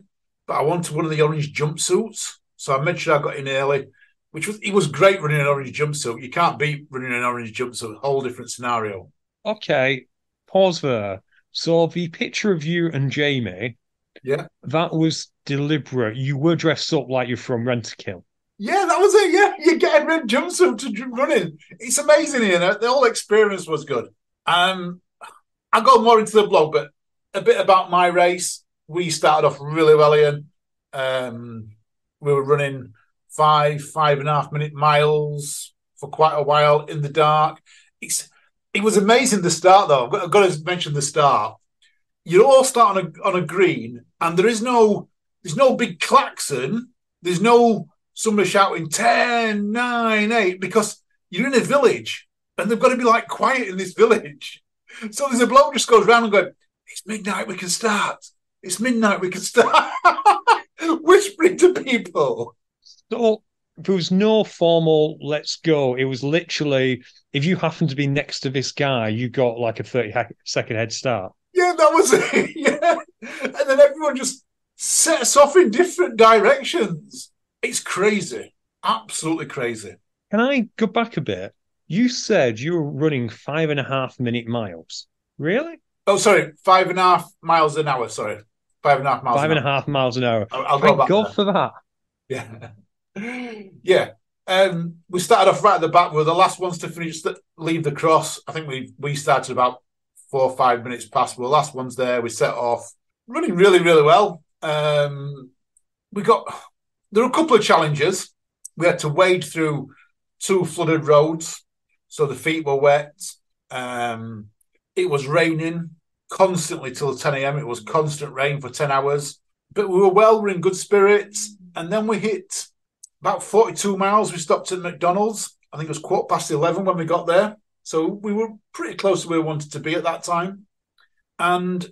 but I wanted one of the orange jumpsuits. So I made sure I got in early, it was great running an orange jumpsuit. You can't beat running an orange jumpsuit, whole different scenario. Okay, pause there. So the picture of you and Jamie, yeah, that was deliberate. You were dressed up like you're from Rent-A-Kill. Yeah, that was it. Yeah, you get a red jumpsuit to running. It's amazing here. The whole experience was good. I'll go more into the blog, but a bit about my race. We started off really well, Ian. We were running 5.5 minute miles for quite a while in the dark. It was amazing the start, though. I've got to mention the start. You all start on a green, and there's no big klaxon. There's no somebody shouting 10, 9, 8, because you're in a village, and they've got to be like quiet in this village. So there's a bloke just goes around and going, "It's midnight, we can start. It's midnight, we can start." Whispering to people. So there was no formal let's go. It was literally, if you happened to be next to this guy, you got like a 30-second head start. Yeah, that was it. Yeah. And then everyone just sets off in different directions. It's crazy. Absolutely crazy. Can I go back a bit? You said you were running 5.5 minute miles. Really? Oh, sorry. 5.5 miles an hour. Sorry. 5.5 miles. 5.5 miles an hour. I'll Thank God for that. Yeah. Yeah. We started off right at the back. We were the last ones to leave the cross. I think we started about 4 or 5 minutes past. We were the last ones there. We set off running really, really well. There were a couple of challenges. We had to wade through 2 flooded roads, so the feet were wet. It was raining constantly till 10 a.m. It was constant rain for 10 hours. But we were in good spirits. And then we hit about 42 miles. We stopped at McDonald's. I think it was 11:15 when we got there. So we were pretty close to where we wanted to be at that time. And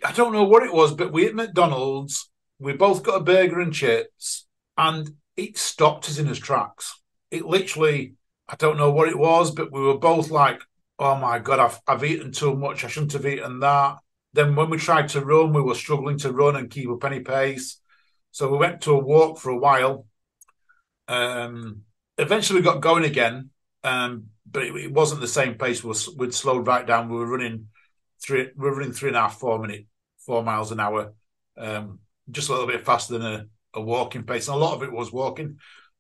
I don't know what it was, but we hit McDonald's. We both got a burger and chips. And it stopped us in its tracks. It literally, I don't know what it was, but we were both like, oh my God, I've eaten too much. I shouldn't have eaten that. Then when we tried to run, we were struggling to run and keep up any pace. So we went to a walk for a while. Eventually we got going again, but it wasn't the same pace. We'd slowed right down. We were running 3.5, 4 miles an hour, just a little bit faster than a walking pace. And a lot of it was walking,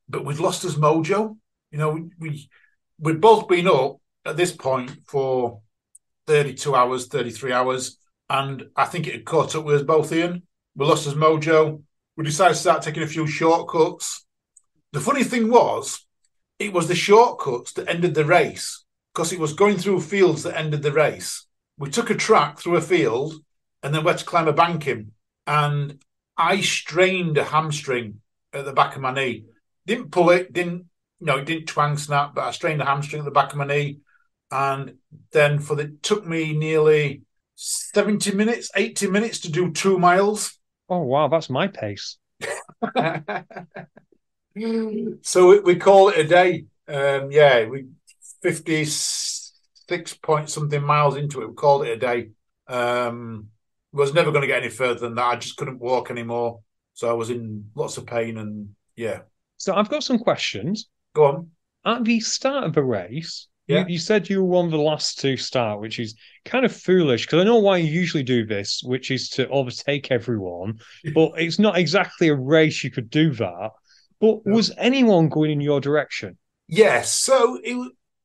but we'd lost his mojo. You know, we'd both been up at this point for 32 hours, 33 hours. And I think it had caught up with us both, Ian. We lost his mojo. We decided to start taking a few shortcuts. The funny thing was, it was the shortcuts that ended the race, because it was going through fields that ended the race. We took a track through a field and then we had to climb a banking. And I strained a hamstring at the back of my knee. Didn't pull it, it didn't twang snap, but I strained a hamstring at the back of my knee. And then it took me nearly 70 minutes, 80 minutes to do 2 miles. Oh, wow, that's my pace. So we call it a day. We 56 point something miles into it. We called it a day. Was never going to get any further than that. I just couldn't walk anymore. So I was in lots of pain and yeah. So I've got some questions. Go on. At the start of the race, You said you were one of the last to start, which is kind of foolish because I know why you usually do this, which is to overtake everyone. But it's not exactly a race you could do that. But was anyone going in your direction? Yes. So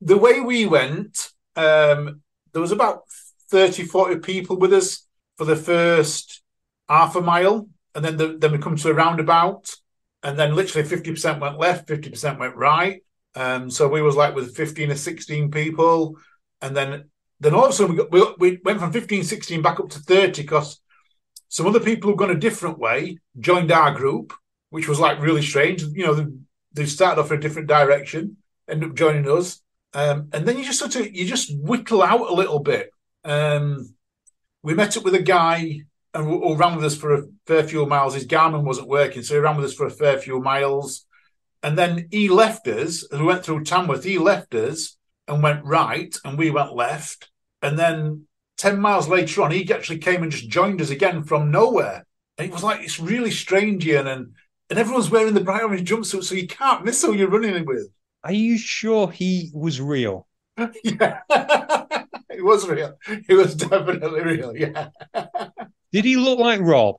the way we went, there was about 30, 40 people with us for the first half a mile. And then we come to a roundabout. And then literally 50% went left, 50% went right. So we was like with 15 or 16 people. And then all of a sudden we went from 15, 16 back up to 30 because some other people who've gone a different way joined our group, which was like really strange. You know, they started off in a different direction, ended up joining us. And then you just whittle out a little bit. We met up with a guy who ran with us for a fair few miles. His Garmin wasn't working, so he ran with us for a fair few miles. And then he left us, as we went through Tamworth, he left us and went right, and we went left. And then 10 miles later on, he actually came and just joined us again from nowhere. And it was like, it's really strange, Ian, and everyone's wearing the bright orange jumpsuit, so you can't miss who you're running with. Are you sure he was real? Yeah, it was real. It was definitely real, yeah. Did he look like Rob?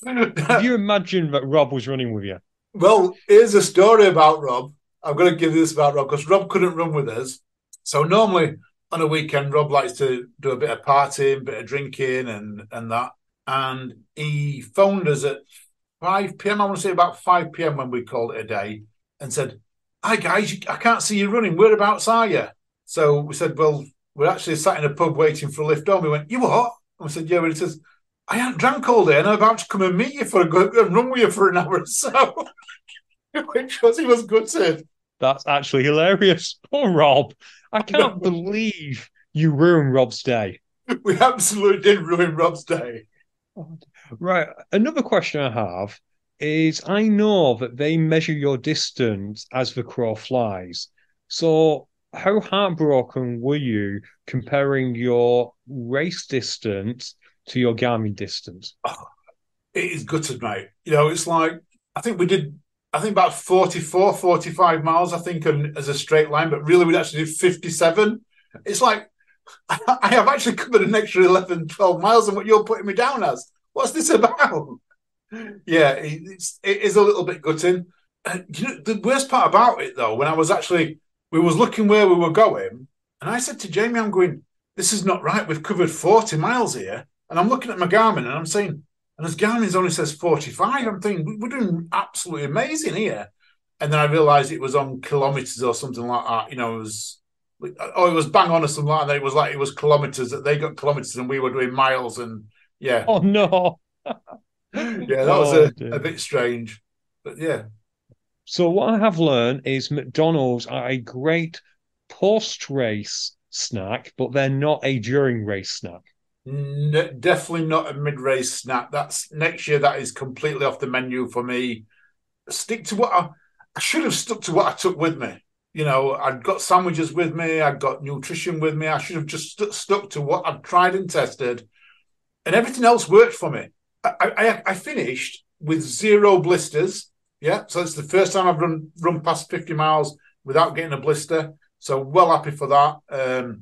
Did you imagine that Rob was running with you? Well, here's a story about Rob. I'm going to give you this about Rob because Rob couldn't run with us. So normally on a weekend, Rob likes to do a bit of partying, a bit of drinking and that. And he phoned us at 5 p.m. I want to say about 5 p.m. when we called it a day and said, "Hi, guys, I can't see you running. Whereabouts are you?" So we said, "Well, we're actually sat in a pub waiting for a lift home." He went, "You what?" And we said, "Yeah." But he says, "I hadn't drank all day and I'm about to come and meet you and run with you for an hour or so." Which was, he was gutted. That's actually hilarious. Poor Rob. I can't believe you ruined Rob's day. We absolutely did ruin Rob's day. Right. Another question I have is I know that they measure your distance as the crow flies. So how heartbroken were you comparing your race distance to your Garmin distance? Oh, it is gutted, mate. You know, it's like, I think about 44, 45 miles, I think, as a straight line, but really we'd actually do 57. It's like, I have actually covered an extra 11, 12 miles than what you're putting me down as. What's this about? Yeah, it is a little bit gutting. You know, the worst part about it, though, when we was looking where we were going, and I said to Jamie, I'm going, this is not right. We've covered 40 miles here. And I'm looking at my Garmin and I'm saying, and as Garmin's only says 45, I'm thinking, we're doing absolutely amazing here. And then I realised it was on kilometres or something like that. You know, it was bang on or something like that. It was kilometres, that they got kilometres and we were doing miles. And yeah. Oh, no. Yeah, that was a bit strange. But yeah. So what I have learned is McDonald's are a great post-race snack, but they're not a during-race snack. Definitely not a mid-race snack. That's next year. That is completely off the menu for me. Stick to what I should have stuck to what I took with me. You know, I'd got sandwiches with me. I'd got nutrition with me. I should have just stuck to what I've tried and tested, and everything else worked for me. I finished with 0 blisters. Yeah, so it's the first time I've run past 50 miles without getting a blister. So well happy for that.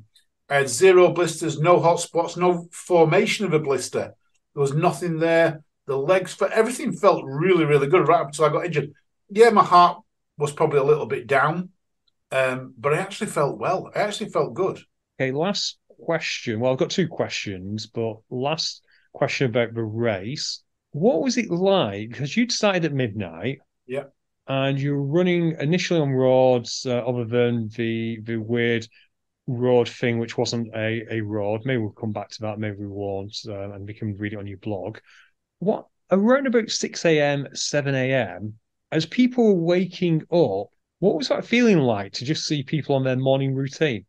I had 0 blisters, no hot spots, no formation of a blister. There was nothing there. The legs, everything felt really, really good right up until I got injured. Yeah, my heart was probably a little bit down, but I actually felt well. I actually felt good. Okay, last question. Well, I've got 2 questions, but last question about the race. What was it like? Because you'd started at midnight. Yeah. And you were running initially on roads other than the weird road thing, which wasn't a road. Maybe we'll come back to that. Maybe we won't, and we can read it on your blog. What around about 6 a.m., 7 a.m., as people were waking up, what was that feeling like to just see people on their morning routine?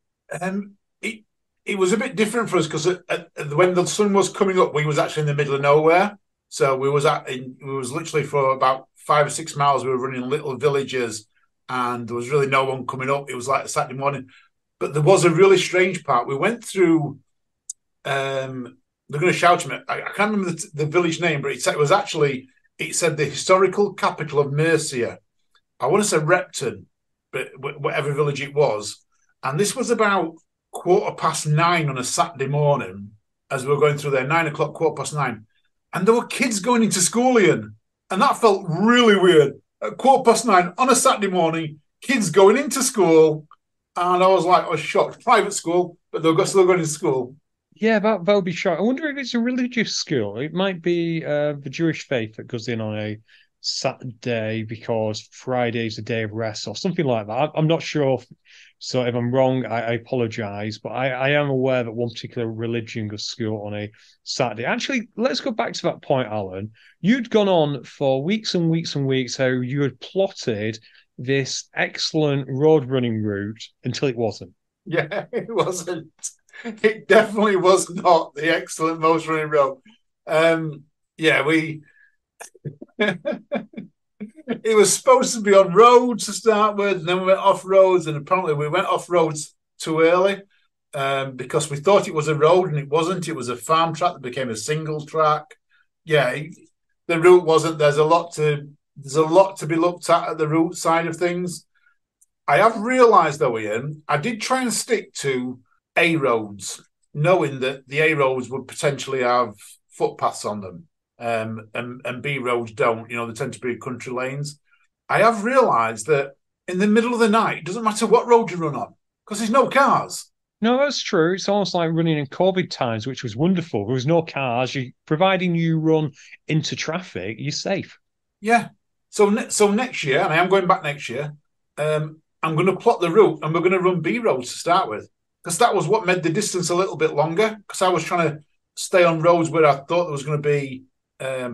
It was a bit different for us because when the sun was coming up, we was actually in the middle of nowhere. So we was literally for about 5 or 6 miles. We were running little villages, and there was really no one coming up. It was like a Saturday morning. But there was a really strange part. We went through. They're going to shout at me. I can't remember the village name, but it said the historical capital of Mercia. I want to say Repton, but whatever village it was. And this was about 9:15 on a Saturday morning as we were going through there, 9 o'clock, 9:15. And there were kids going into school, Ian. And that felt really weird. At 9:15 on a Saturday morning, kids going into school. And I was shocked. Private school, but they were still going to school. Yeah, that would be shocking. I wonder if it's a religious school. It might be the Jewish faith that goes in on a Saturday because Friday's a day of rest or something like that. I'm not sure. So if I'm wrong, I apologize. But I am aware that one particular religion goes to school on a Saturday. Actually, let's go back to that point, Alan. You'd gone on for weeks and weeks and weeks how you had plotted this excellent road running route until it wasn't. Yeah, it wasn't. It definitely was not the excellent most running road. It was supposed to be on roads to start with, and then we went off roads, and apparently we went off roads too early because we thought it was a road and it wasn't. It was a farm track that became a single track. Yeah, the route wasn't. There's a lot to be looked at the route side of things. I have realised though, Ian, I did try and stick to A roads, knowing that the A roads would potentially have footpaths on them. And B roads don't. They tend to be country lanes. I have realised that in the middle of the night, it doesn't matter what road you run on because there's no cars. No, that's true. It's almost like running in COVID times, which was wonderful. There was no cars. Providing you run into traffic, you're safe. Yeah. So next year, and I am going back next year, I'm going to plot the route and we're going to run B roads to start with because that was what made the distance a little bit longer because I was trying to stay on roads where I thought there was going to be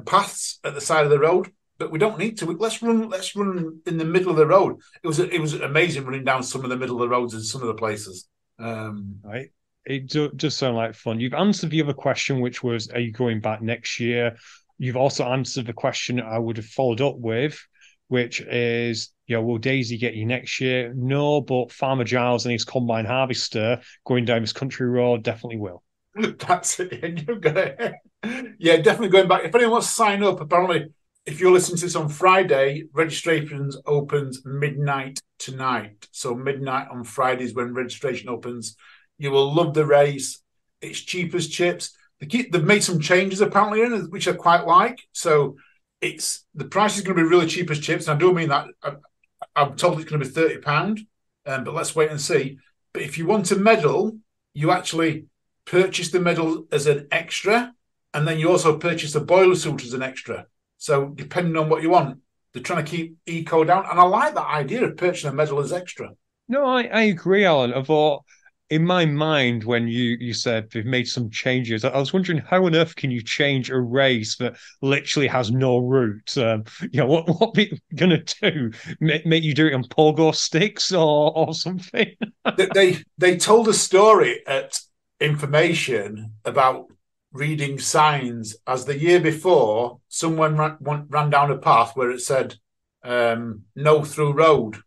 paths at the side of the road, but we don't need to. Let's run in the middle of the road. It was amazing running down some of the middle of the roads in some of the places. Right, it does sound like fun. You've answered the other question, which was, are you going back next year? You've also answered the question I would have followed up with, which is, will Daisy get you next year? No, but Farmer Giles and his combine harvester going down this country road definitely will. That's it. You've got it. Yeah, definitely going back. If anyone wants to sign up, apparently, if you're listening to this on Friday, registrations opens midnight tonight. So midnight on Fridays when registration opens. You will love the race. It's cheap as chips. They've made some changes apparently, which I quite like. So the price is going to be really cheap as chips. And I do mean that. I'm told it's going to be £30, but let's wait and see. But if you want a medal, you actually purchase the medal as an extra, and then you also purchase a boiler suit as an extra. So depending on what you want, they're trying to keep eco down. And I like that idea of purchasing a medal as extra. No, I agree, Alan. I thought in my mind when you said they've made some changes, I was wondering how on earth can you change a race that literally has no route? What are you going to do? Make you do it on pogo sticks or something? They told a story at Information about reading signs as the year before someone ran down a path where it said no through road,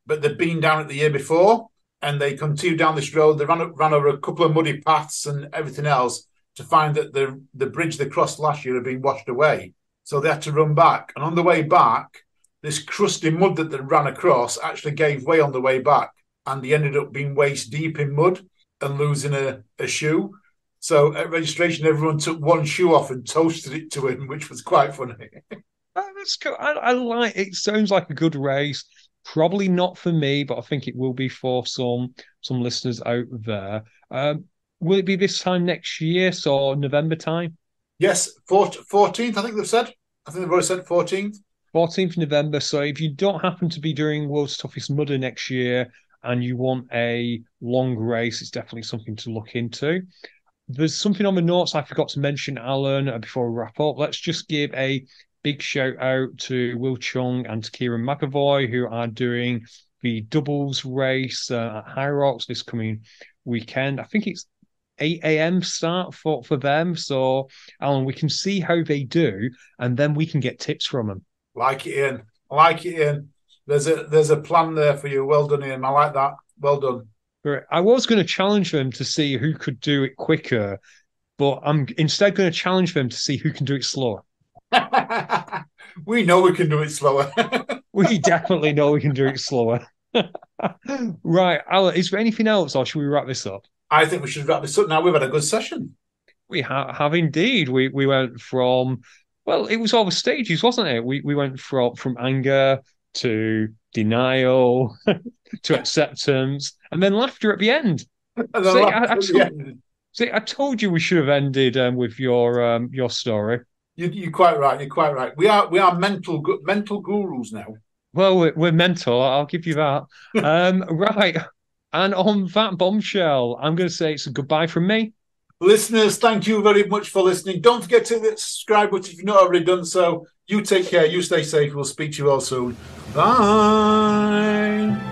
but they'd been down it the year before and they continued down this road. They ran over a couple of muddy paths and everything else to find that the bridge they crossed last year had been washed away. So they had to run back. And on the way back, this crusty mud that they ran across actually gave way on the way back. And they ended up being waist deep in mud and losing a shoe. So at registration, everyone took one shoe off and toasted it to him, which was quite funny. That's cool. I like it. Sounds like a good race. Probably not for me, but I think it will be for some listeners out there. Will it be this time next year, so November time? Yes, 14th, I think they've said. I think they've already said 14th. 14th November. So if you don't happen to be doing World's Toughest Mudder next year, and you want a long race, it's definitely something to look into. There's something on the notes I forgot to mention, Alan, before we wrap up. Let's just give a big shout out to Will Chung and to Kieran McAvoy, who are doing the doubles race at High Rocks this coming weekend. I think it's 8 a.m. start for them. So, Alan, we can see how they do, and then we can get tips from them. Like it, Ian. There's a plan there for you. Well done, Ian. I like that. Well done. I was going to challenge them to see who could do it quicker, but I'm instead going to challenge them to see who can do it slower. We know we can do it slower. We definitely know we can do it slower. Right, Alan, is there anything else, or should we wrap this up? I think we should wrap this up now. We've had a good session. We have indeed. We went from, well, it was all the stages, wasn't it? We went from anger to denial to acceptance, and then laughter at the end. I told you we should have ended with your story. You're quite right. You're quite right. We are mental gurus now. Well, we're mental. I'll give you that. Right. And on that bombshell, I'm going to say it's a goodbye from me. Listeners, thank you very much for listening. Don't forget to hit the subscribe button if you've not already done so. You take care. You stay safe. We'll speak to you all soon. Bye.